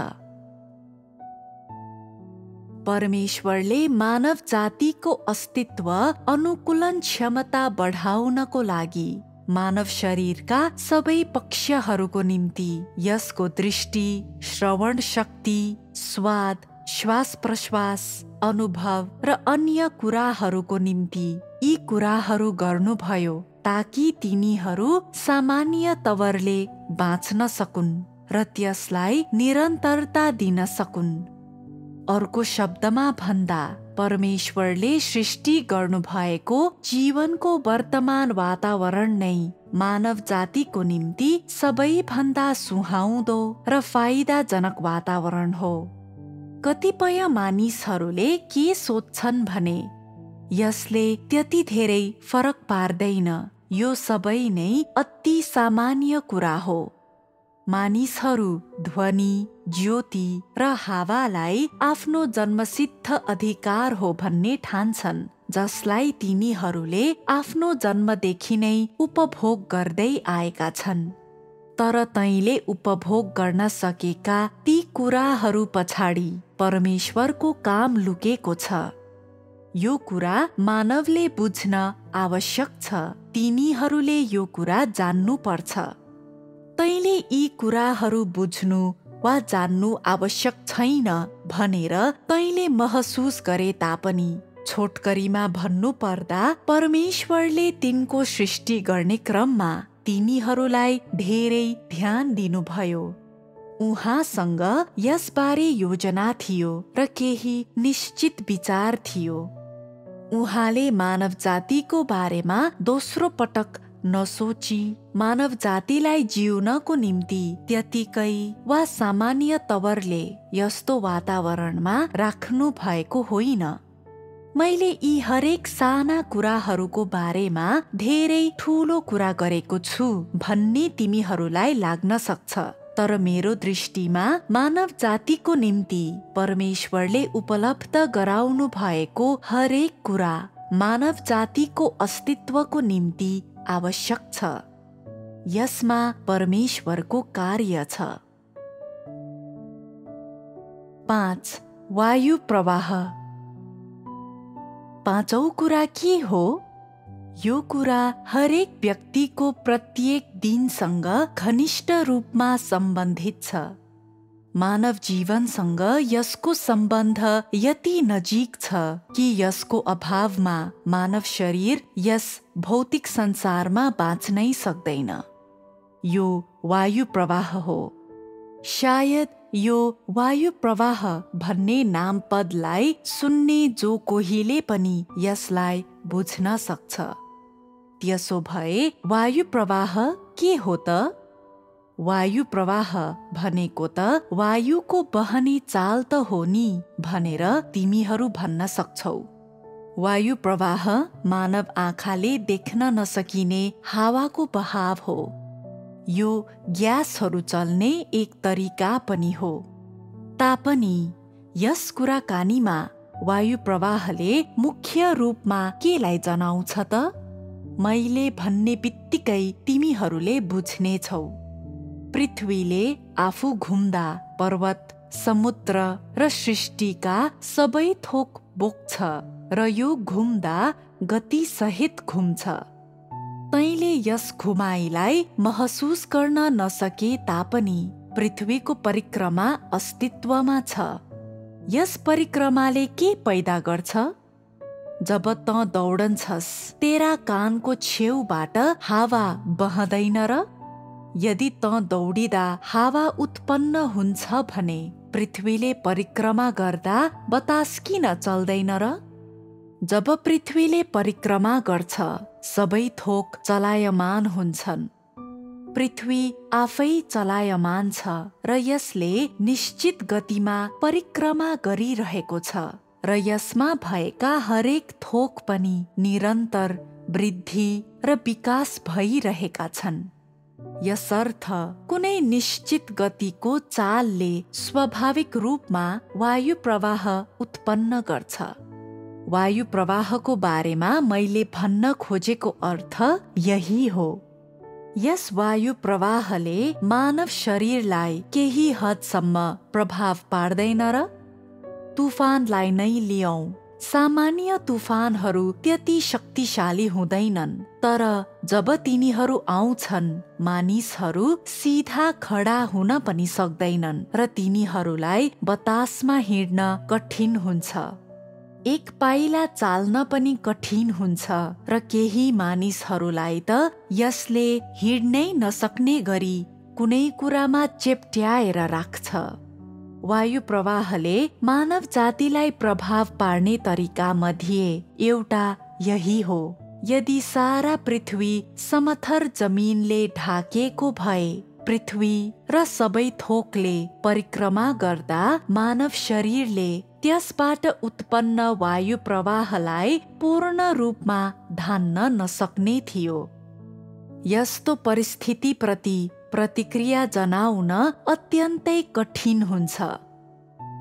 परमेश्वरले मानव जातिको अस्तित्व अनुकूलन क्षमता बढाउनको लागि मानव शरीरका सबै पक्षहरूको निम्ति यसको दृष्टि, श्रवण शक्ति, स्वाद, श्वास प्रश्वास, अनुभव र अन्य कुराहरूको निम्ति यी कुराहरू गर्नुभयो ताकि तिनीहरू सामान्य तवरले बाँच्न सकुन् र त्यसलाई निरन्तरता दिन सकुन्। अर्को शब्दमा भन्दा परमेश्वरले सृष्टि गर्नुभएको जीवनको वर्तमान वातावरण नै मानव जातिको निम्ति सबैभन्दा सुहाउँदो र फाइदाजनक वातावरण हो। कतिपय मानिसहरूले के सोच्छन् भने यसले त्यति धेरै फरक पार्दैन, यो सबै नै अति सामान्य कुरा हो। मानिसहरू ध्वनि, ज्योति र हावालाई आफ्नो जन्मसिद्ध अधिकार हो भन्ने ठान्छन्, जसलाई तिनीहरूले आफ्नो जन्मदेखि नै उपभोग गर्दै आएका छन्। तर तैँले उपभोग गर्न सकेका ती कुराहरू पछाडि परमेश्वरको काम लुकेको छ। यो कुरा मानवले बुझ्न आवश्यक छ। तिनीहरूले यो कुरा जान्नु पर्छ। तैँले यी कुराहरू बुझ्नु वा जान्नु आवश्यक छैन भनेर तैँले महसुस गरे तापनि छोटकरीमा भन्नु पर्दा परमेश्वरले तिनको सृष्टि गर्ने क्रममा तिनीहरूलाई धेरै ध्यान दिनुभयो। उहाँसँग यसबारे योजना थियो र केही निश्चित विचार थियो। उहाँले मानव जातिको बारेमा दोस्रो पटक नसोची मानव जातिलाई जिउनको निम्ति त्यतिकै वा सामान्य तवरले यस्तो वातावरणमा राख्नु भएको होइन। मैले यी हरेक साना कुराहरूको बारेमा धेरै ठूलो कुरा गरेको छु भन्ने तिमीहरूलाई लाग्न सक्छ, तर मेरो दृष्टिमा मानव जातिको निम्ति परमेश्वरले उपलब्ध गराउनु भएको हरेक कुरा मानव जातिको अस्तित्वको निम्ति आवश्यक छ। यसमा परमेश्वरको कार्य छ। 5. वायु प्रवाह। पाँचौं कुरा के हो? यो कुरा हरेक व्यक्तिको प्रत्येक दिनसँग घनिष्ठ रूपमा सम्बन्धित छ। मानव जीवनसँग यसको सम्बन्ध यति नजिक छ कि यसको अभावमा मानव शरीर यस भौतिक संसारमा बाँच्नै सक्दैन। यो वायु प्रवाह हो। शायद यो वायु प्रवाह भन्ने नामपदलाई सुन्ने जो कोहीले पनि यसलाई बुझ्न सक्छ। त्यसो भए वायु प्रवाह के हो त? वायु प्रवाह भनेको त वायुको बहने चाल त हो नि भनेर तिमीहरू भन्न सक्छौ। वायु प्रवाह मानव आँखाले देख्न नसकिने हावाको बहाव हो। यो ग्यासहरू चल्ने एक तरिका पनि हो। तापनि यस कुराकानीमा वायु प्रवाहले मुख्य रूपमा केलाई जनाउँछ त? मैले भन्ने बित्तिकै तिमीहरूले बुझ्नेछौ। पृथ्वीले आफू घुम्दा पर्वत, समुद्र र सृष्टिका सबै थोक बोक्छ र यो घुम्दा गति सहित घुम्छ। तैँले यस घुमाइलाई महसुस गर्न नसके तापनि पृथ्वीको परिक्रमा अस्तित्वमा छ। यस परिक्रमाले के पैदा गर्छ? जब तँ दौडन्छस् तेरा कानको छेउबाट हावा बहदैन र? यदि तँ दौडिदा हावा उत्पन्न हुन्छ भने पृथ्वीले परिक्रमा गर्दा बतास किन चल्दैन र? जब पृथ्वीले परिक्रमा गर्छ सबै थोक चलायमान हुन्छन्। पृथ्वी आफै चलायमान छ र यसले निश्चित गतिमा परिक्रमा गरिरहेको छ र यसमा भएका हरेक थोक पनि निरन्तर वृद्धि र विकास भइरहेका छन्। यसर्थ कुनै निश्चित गतिको चालले स्वाभाविक रूपमा वायु प्रवाह उत्पन्न गर्छ। वायु प्रवाहको बारेमा मैले भन्न खोजेको अर्थ यही हो। यस वायु प्रवाहले मानव शरीरलाई केही हदसम्म प्रभाव पार्दैन र? तुफानलाई नै लियौं। सामान्य तुफानहरू त्यति शक्तिशाली हुँदैनन्, तर जब तिनीहरू आउँछन् मानिसहरू सिधा खडा हुन पनि सक्दैनन् र तिनीहरूलाई बतासमा हिँड्न कठिन हुन्छ। एक पाइला चाल्न पनि कठिन हुन्छ र केही मानिसहरूलाई त यसले हिँड्नै नसक्ने गरी कुनै कुरामा चेप्ट्याएर राख्छ। वायु प्रवाहले मानव जातिलाई प्रभाव पार्ने तरिका मध्ये एउटा यही हो। यदि सारा पृथ्वी समथर जमिनले ढाकेको भए पृथ्वी र सबै थोकले परिक्रमा गर्दा मानव शरीरले त्यसबाट उत्पन्न वायु प्रवाहलाई पूर्ण रूपमा धान्न नसक्ने थियो। यस्तो परिस्थितिप्रति प्रतिक्रिया जनाउन अत्यन्तै कठिन हुन्छ।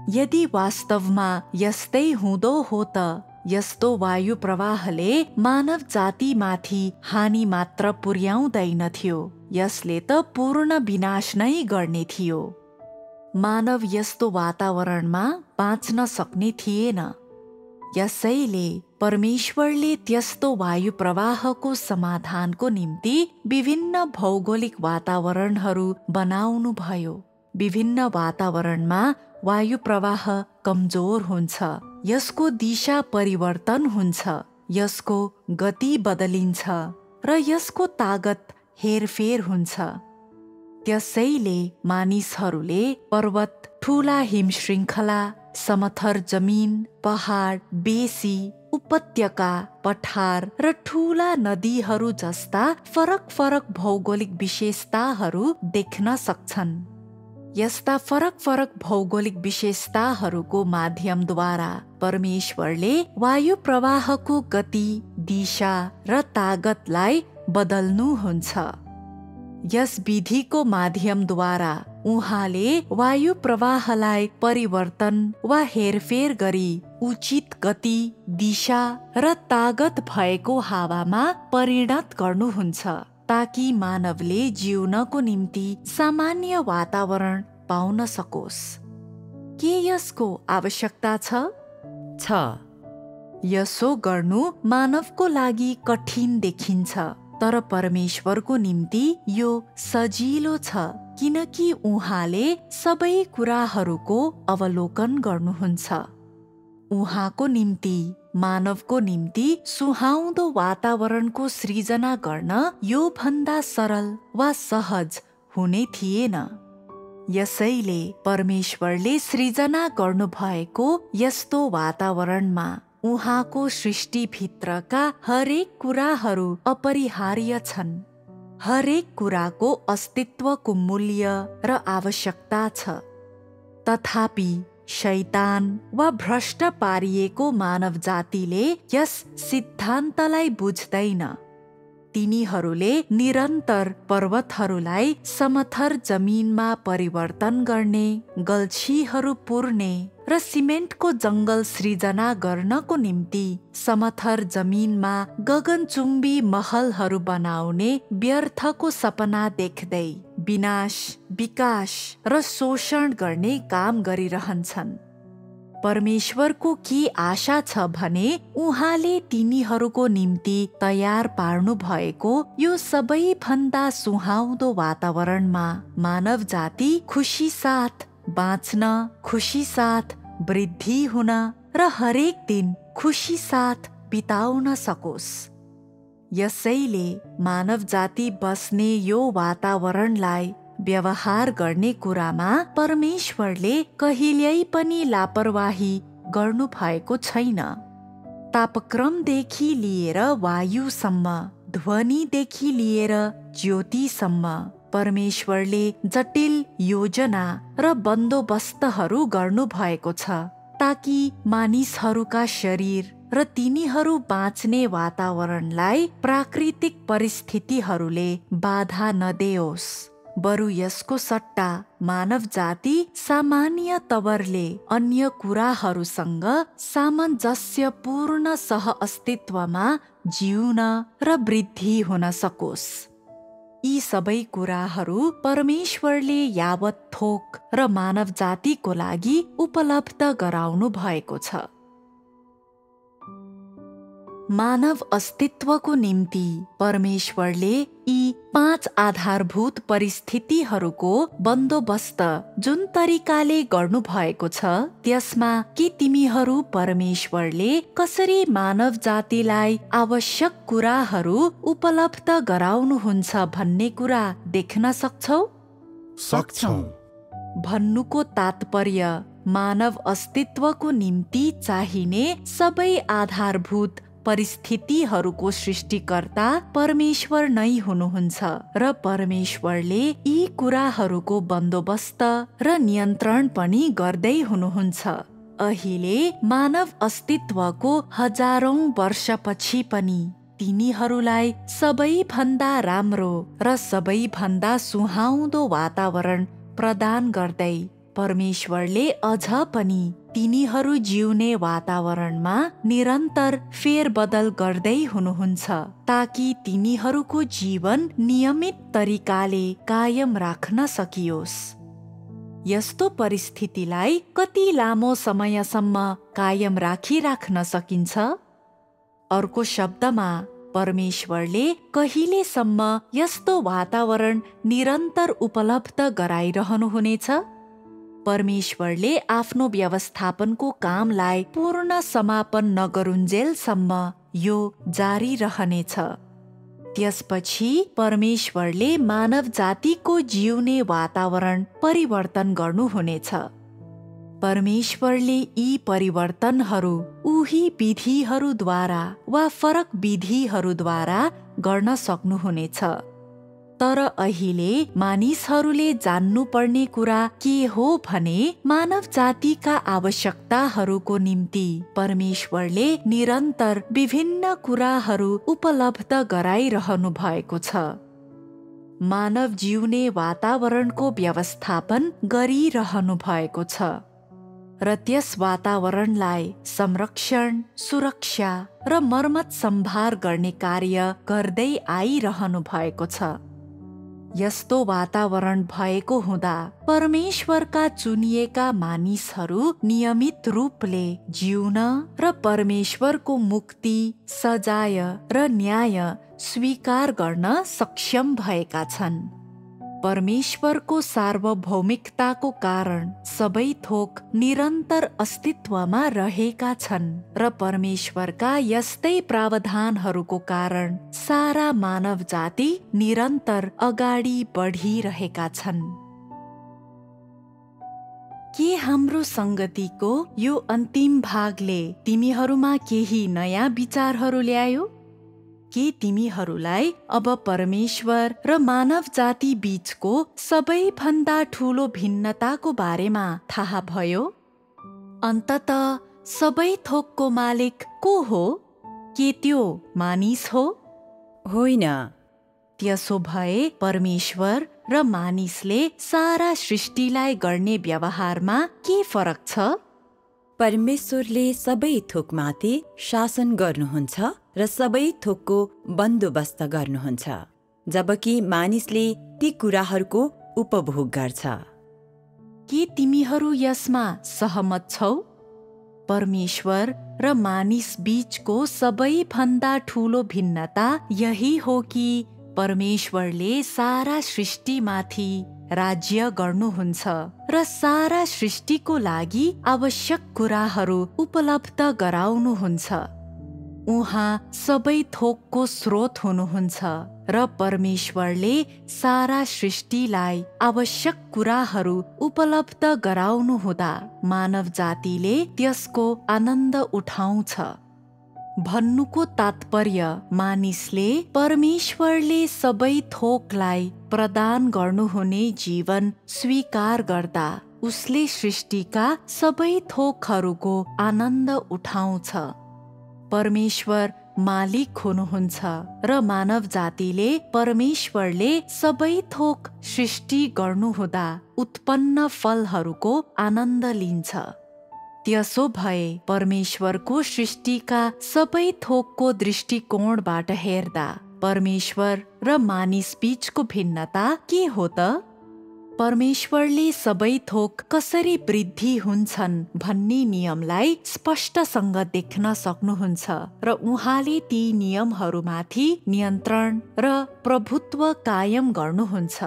यदि वास्तवमा यस्तै हुँदो हो त यस्तो वायु प्रवाहले मानव जातिमाथि हानि मात्र पुर्याउँदैनथ्यो, यसले त पूर्ण विनाश नै गर्ने थियो। मानव यस्तो वातावरणमा बाँच्न सक्ने थिएन। यसैले परमेश्वरले त्यस्तो वायु प्रवाहको समाधानको निम्ति विभिन्न भौगोलिक वातावरणहरू बनाउनु भयो। विभिन्न वातावरणमा वायु प्रवाह कमजोर हुन्छ, यसको दिशा परिवर्तन हुन्छ, यसको गति बदलिन्छ र यसको तागत हेरफेर हुन्छ। त्यसैले मानिसहरूले पर्वत, ठूला हिमश्रृङ्खला, समथर जमिन, पहाड, बेसी उपत्यका, पठार र ठूला नदीहरू जस्ता फरक फरक भौगोलिक विशेषताहरू देख्न सक्छन्। यस्ता फरक फरक भौगोलिक विशेषताहरूको माध्यमद्वारा परमेश्वरले वायु प्रवाहको गति, दिशा र तागतलाई बदल्नुहुन्छ। यस विधिको माध्यमद्वारा उहाँले वायु प्रवाहलाई परिवर्तन वा हेरफेर गरी उचित गति, दिशा र तागत भएको हावामा परिणत गर्नुहुन्छ, ताकि मानवले जिउनको निम्ति सामान्य वातावरण पाउन सकोस्। के यसको आवश्यकता छ? यसो गर्नु मानवको लागि कठिन देखिन्छ, तर परमेश्वरको निम्ति यो सजिलो छ, किनकि उहाँले सबै कुराहरूको अवलोकन गर्नुहुन्छ। उहाँको निम्ति, मानवको निम्ति सुहाउँदो वातावरणको सृजना गर्न यो भन्दा सरल वा सहज हुने थिएन। यसैले परमेश्वरले सृजना गर्नुभएको यस्तो वातावरणमा उहाँको सृष्टिभित्रका हरेक कुराहरू अपरिहार्य छन्। हरेक कुराको अस्तित्वको मूल्य र आवश्यकता छ। तथापि शैतान वा भ्रष्ट पारिएको मानव जातिले यस सिद्धान्तलाई बुझ्दैन। तिनीहरूले निरन्तर पर्वतहरूलाई समथर जमिनमा परिवर्तन गर्ने, गल्छीहरू पुर्ने र सिमेन्टको जंगल सृजना गर्नको निम्ति समथर जमिनमा गगनचुम्बी महलहरू बनाउने व्यर्थको सपना देख्दै विनाश, विकास र शोषण गर्ने काम गरिरहन्छन्। परमेश्वरको के आशा छ भने उहाँले तिनीहरूको निम्ति तयार पार्नु भएको यो सबैभन्दा सुहाउँदो वातावरणमा मानव जाति खुसी साथ बाँच्न, खुसी साथ वृद्धि हुन र हरेक दिन खुसी साथ बिताउन सकोस्। यसैले मानव जाति बस्ने यो वातावरणलाई व्यवहार गर्ने कुरामा परमेश्वरले कहिल्यै पनि लापरवाही गर्नु भएको छैन। तापक्रमदेखि लिएर वायुसम्म, ध्वनिदेखि लिएर ज्योतिसम्म परमेश्वरले जटिल योजना र बन्दोबस्तहरू गर्नु भएको छ, ताकि मानिसहरूका शरीर र तिनीहरू बाँच्ने वातावरणलाई प्राकृतिक परिस्थितिहरूले बाधा नदेओस्। बरु यसको सट्टा मानव जाति सामान्य तवरले अन्य कुराहरूसँग सामञ्जस्यपूर्ण सह-अस्तित्वमा जिउन र वृद्धि हुन सकोस्। यी सबै कुराहरू परमेश्वरले यावत थोक र मानव जातिको लागि उपलब्ध गराउनु भएको छ। मानव अस्तित्वको निम्ति परमेश्वरले यी 5 आधारभूत परिस्थितिहरूको बन्दोबस्त जुन तरिकाले गर्नु भएको छ, त्यसमा के तिमीहरू परमेश्वरले कसरी मानव जातिलाई आवश्यक कुराहरू उपलब्ध गराउनुहुन्छ भन्ने कुरा देख्न सक्छौ? सक्छौं। भन्नुको तात्पर्य मानव अस्तित्वको निम्ति चाहिने सबै आधारभूत परिस्थितिहरूको सृष्टिकर्ता परमेश्वर नै हुनुहुन्छ र परमेश्वरले यी कुराहरूको बन्दोबस्त र नियन्त्रण पनि गर्दै हुनुहुन्छ। अहिले मानव अस्तित्वको हजारौं वर्षपछि पनि तिनीहरूलाई सबैभन्दा राम्रो र सबैभन्दा सुहाउँदो वातावरण प्रदान गर्दै परमेश्वरले अझ पनि तिनीहरू जिउने वातावरणमा निरन्तर फेरबदल गर्दै हुनुहुन्छ, ताकि तिनीहरूको जीवन नियमित तरिकाले कायम राख्न सकियोस्। यस्तो परिस्थितिलाई कति लामो समयसम्म कायम राखिराख्न सकिन्छ? अर्को शब्दमा परमेश्वरले कहिलेसम्म यस्तो वातावरण निरन्तर उपलब्ध गराइरहनुहुनेछ? परमेश्वरले आफ्नो व्यवस्थापनको कामलाई पूर्ण समापन नगरुन्जेलसम्म यो जारी रहनेछ। त्यसपछि परमेश्वरले मानव जातिको जिउने वातावरण परिवर्तन गर्नुहुनेछ। परमेश्वरले यी परिवर्तनहरू उही विधिहरूद्वारा वा फरक विधिहरूद्वारा गर्न सक्नुहुनेछ। तर अहिले मानिसहरूले जान्नुपर्ने कुरा के हो भने मानव जातिका आवश्यकताहरूको निम्ति परमेश्वरले निरन्तर विभिन्न कुराहरू उपलब्ध गराइरहनु भएको छ। मानव जिउने वातावरणको व्यवस्थापन गरिरहनु भएको छ र त्यस वातावरणलाई संरक्षण, सुरक्षा र मर्मत सम्भार गर्ने कार्य गर्दै आइरहनु भएको छ। यस्तो वातावरण भएको हुँदा परमेश्वरका चुनिएका मानिसहरू नियमित रूपले जिउन र परमेश्वरको मुक्ति, सजाय र न्याय स्वीकार गर्न सक्षम भएका छन्। परमेश्वरको सार्वभौमिकताको कारण सबै थोक निरन्तर अस्तित्वमा रहेका छन् र परमेश्वरका यस्तै प्रावधानहरूको कारण सारा मानव जाति निरन्तर अगाडि बढिरहेका छन्। के हाम्रो संगतिको यो अन्तिम भागले तिमीहरूमा केही नयाँ विचारहरू ल्यायो? के तिमीहरूलाई अब परमेश्वर र मानव जाति बीचको सबैभन्दा ठूलो भिन्नताको बारेमा थाहा भयो? अन्ततः सबै थोकको मालिक को हो? के त्यो मानिस हो? होइन। त्यसो भए परमेश्वर र मानिसले सारा सृष्टिलाई गर्ने व्यवहारमा के फरक छ? परमेश्वरले सबै थोकमाथि शासन गर्नुहुन्छ र सबै थोकको बन्दोबस्त गर्नुहुन्छ, जबकि मानिसले ती कुराहरूको उपभोग गर्छ। के तिमीहरू यसमा सहमत छौ? परमेश्वर र मानिस बीचको सबैभन्दा ठूलो भिन्नता यही हो कि परमेश्वरले सारा सृष्टिमाथि राज्य गर्नुहुन्छ र सारा सृष्टिको लागि आवश्यक कुराहरू उपलब्ध गराउनुहुन्छ। उहाँ सबै थोकको स्रोत हुनुहुन्छ र परमेश्वरले सारा सृष्टिलाई आवश्यक कुराहरू उपलब्ध गराउनु हुँदा मानव जातिले त्यसको आनन्द उठाउँछ। भन्नुको तात्पर्य मानिसले परमेश्वरले सबै थोकलाई प्रदान गर्नुहुने जीवन स्वीकार गर्दा उसले सृष्टिका सबै थोकहरूको आनन्द उठाउँछ। परमेश्वर मालिक हुनुहुन्छ र मानव जातिले परमेश्वरले सबै थोक सृष्टि गर्नुहुँदा उत्पन्न फलहरूको आनन्द लिन्छ। त्यसो भए परमेश्वरको सृष्टिका सबै थोकको दृष्टिकोणबाट हेर्दा परमेश्वर र मानिस बीचको भिन्नता के हो त? परमेश्वरले सबै थोक कसरी वृद्धि हुन्छन् भन्ने नियमलाई स्पष्टसँग देख्न सक्नुहुन्छ र उहाँले ती नियमहरूमाथि नियन्त्रण र प्रभुत्व कायम गर्नुहुन्छ।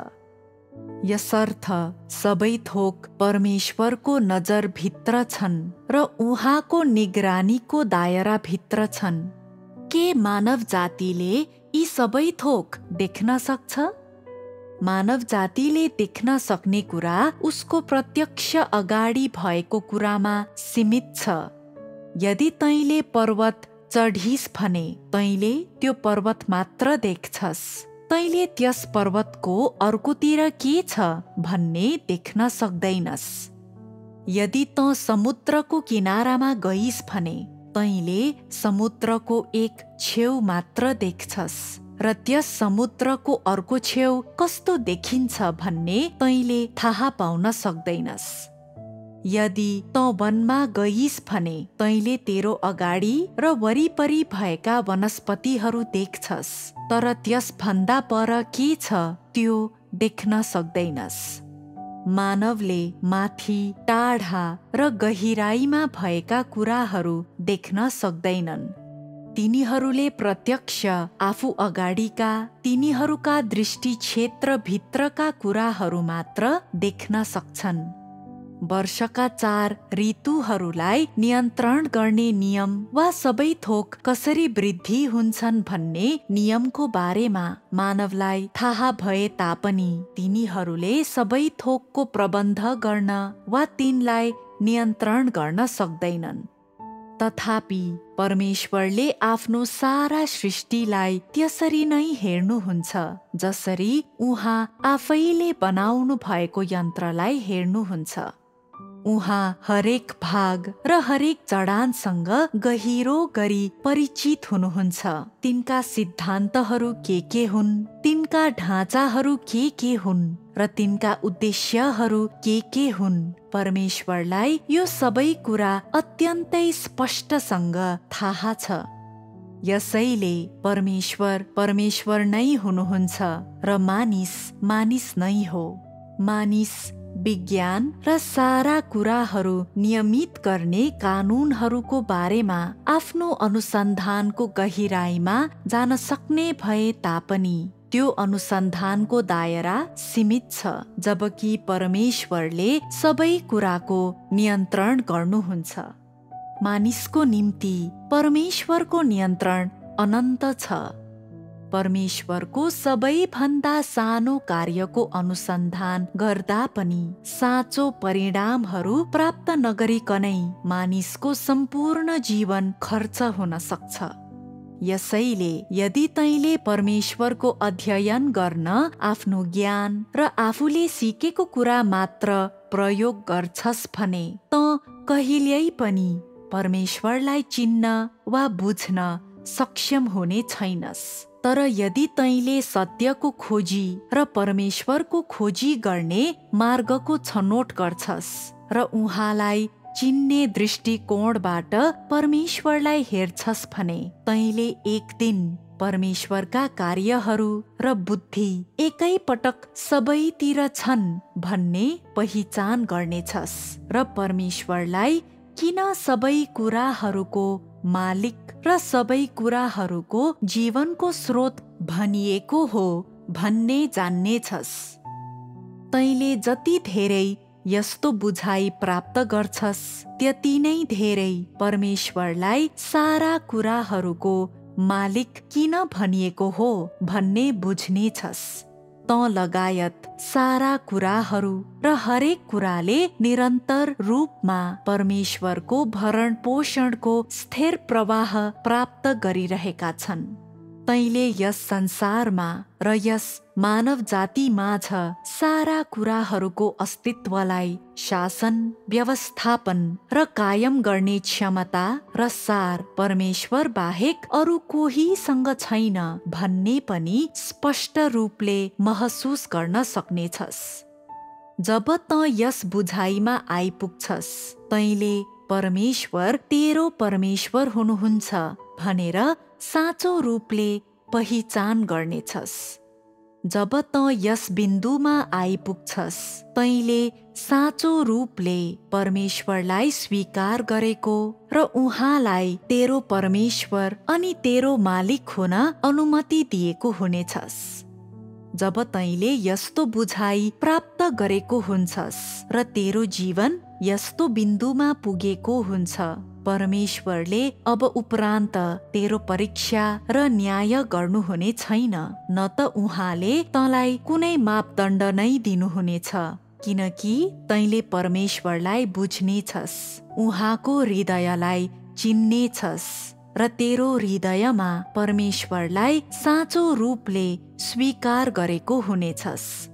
यसर्थ सबै थोक परमेश्वरको नजरभित्र छन् र उहाँको निगरानीको दायराभित्र छन्। के मानव जातिले यी सबै थोक देख्न सक्छ? मानव जातिले देख्न सक्ने कुरा उसको प्रत्यक्ष अगाडि भएको कुरामा सीमित छ। यदि तैँले पर्वत चढिस् भने तैँले त्यो पर्वत मात्र देख्छस्। तैँले त्यस पर्वतको अर्कोतिर के छ भन्ने देख्न सक्दैनस्। यदि तँ समुद्रको किनारामा गइस् भने तैँले समुद्रको एक छेउ मात्र देख्छस् र त्यस समुद्रको अर्को छेउ कस्तो देखिन्छ भन्ने तैँले थाहा पाउन सक्दैनस्। यदि तँ वनमा गइस् भने तैँले तेरो अगाडि र वरिपरि भएका वनस्पतिहरू देख्छस्, तर त्यस भन्दा पर के छ त्यो देख्न सक्दैनस्। मानवले माथि, टाढा र गहिराईमा भएका कुराहरू देख्न सक्दैनन्। तिनीहरूले प्रत्यक्ष आफू अगाडिका तिनीहरूका दृष्टि क्षेत्र भित्रका कुराहरू मात्र देख्न सक्छन्। वर्षका 4 ऋतुहरूलाई नियन्त्रण गर्ने नियम वा सबै थोक कसरी वृद्धि हुन्छन् भन्ने नियमको बारेमा मानवलाई थाहा भए तापनि तिनीहरूले सबै थोकको प्रबन्ध गर्न वा तिनलाई नियन्त्रण गर्न सक्दैनन्। तथापि परमेश्वरले आफ्नो सारा सृष्टिलाई त्यसरी नै हेर्नुहुन्छ जसरी उहाँ आफैले बनाउनु भएको यन्त्रलाई हेर्नुहुन्छ। उहाँ हरेक भाग र हरेक जडानसँग गहिरो गरी परिचित हुनुहुन्छ। तिनका सिद्धान्तहरू के हुन्, तिनका ढाँचाहरू के हुन् र तिनका उद्देश्यहरू के हुन्। परमेश्वरलाई यो सबै कुरा अत्यन्तै स्पष्टसँग थाहा छ। यसैले परमेश्वर नै हुनुहुन्छ र मानिस नै हो। मानिस विज्ञान र सारा कुराहरू नियमित गर्ने कानुनहरूको बारेमा आफ्नो अनुसन्धानको गहिराईमा जान सक्ने भए तापनि त्यो अनुसन्धानको दायरा सीमित छ, जबकि परमेश्वरले सबै कुराको नियन्त्रण गर्नुहुन्छ। मानिसको निम्ति परमेश्वरको नियन्त्रण अनन्त छ। परमेश्वरको सबैभन्दा सानो कार्यको अनुसन्धान गर्दा पनि साँचो परिणामहरू प्राप्त नगरिकनै मानिसको सम्पूर्ण जीवन खर्च हुन सक्छ। यसैले यदि तैँले परमेश्वरको अध्ययन गर्न आफ्नो ज्ञान र आफूले सिकेको कुरा मात्र प्रयोग गर्छस् भने त कहिल्यै पनि परमेश्वरलाई चिन्न वा बुझ्न सक्षम हुने छैनस्। तर यदि तैँले सत्यको खोजी र परमेश्वरको खोजी गर्ने मार्गको छनौट गर्छस् र उहाँलाई चिन्ने दृष्टिकोणबाट परमेश्वरलाई हेर्छस् भने तैँले एक दिन परमेश्वरका कार्यहरू र बुद्धि एकै पटक सबैतिर छन् भन्ने पहिचान गर्नेछस् र परमेश्वरलाई किन सबै कुराहरूको मालिक र सबै कुराहरूको जीवनको स्रोत भनिएको हो भन्ने जान्नेछस्। तैँले जति धेरै यस्तो बुझाइ प्राप्त गर्छस् त्यति नै धेरै परमेश्वरलाई सारा कुराहरूको मालिक किन भनिएको हो भन्ने बुझ्नेछस्। त लगायत सारा कुराहरू र हरेक कुराले निरन्तर रूपमा परमेश्वरको भरण पोषणको स्थिर प्रवाह प्राप्त गरिरहेका छन्। तैँले यस संसारमा र यस मानव जाति माझ सारा कुराहरूको अस्तित्वलाई शासन, व्यवस्थापन र कायम गर्ने क्षमता र सार परमेश्वर बाहेक अरू कोहीसँग छैन भन्ने पनि स्पष्ट रूपले महसुस गर्न सक्नेछस्। जब त यस बुझाइमा आइपुग्छस् तैँले परमेश्वर तेरो परमेश्वर हुनुहुन्छ भनेर साँचो रूपले पहिचान गर्नेछस्। जब त यस बिन्दुमा आइपुग्छस् तैँले साँचो रूपले परमेश्वरलाई स्वीकार गरेको र उहाँलाई तेरो परमेश्वर अनि तेरो मालिक हुन अनुमति दिएको हुनेछस्। जब तैँले यस्तो बुझाइ प्राप्त गरेको हुन्छस् र तेरो जीवन यस्तो बिन्दुमा पुगेको हुन्छ, परमेश्वरले अब उपरान्त तेरो परीक्षा र न्याय गर्नुहुने छैन। न त उहाँले तँलाई कुनै मापदण्ड नै दिनुहुनेछ, किनकि तैँले परमेश्वरलाई बुझ्नेछस्, उहाँको हृदयलाई चिन्नेछस् र तेरो हृदयमा परमेश्वरलाई साँचो रूपले स्वीकार गरेको हुनेछस्।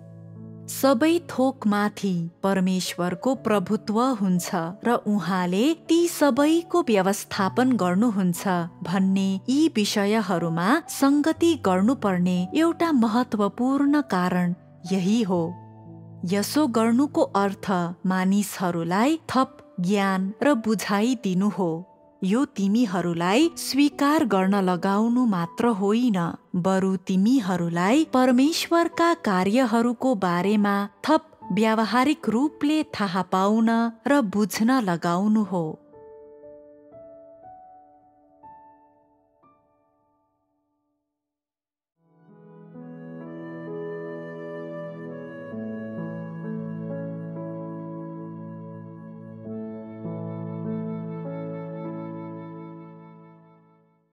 सबै थोकमाथि परमेश्वरको प्रभुत्व हुन्छ र उहाँले ती सबैको व्यवस्थापन गर्नुहुन्छ भन्ने यी विषयहरूमा संगति गर्नुपर्ने एउटा महत्त्वपूर्ण कारण यही हो। यसो गर्नुको अर्थ मानिसहरूलाई थप ज्ञान र बुझाइ दिनु हो। यो तिमीहरूलाई स्वीकार गर्न लगाउनु मात्र होइन, बरु तिमीहरूलाई परमेश्वरका कार्यहरूको बारेमा थप व्यावहारिक रूपले थाहा पाउन र बुझ्न लगाउनु हो।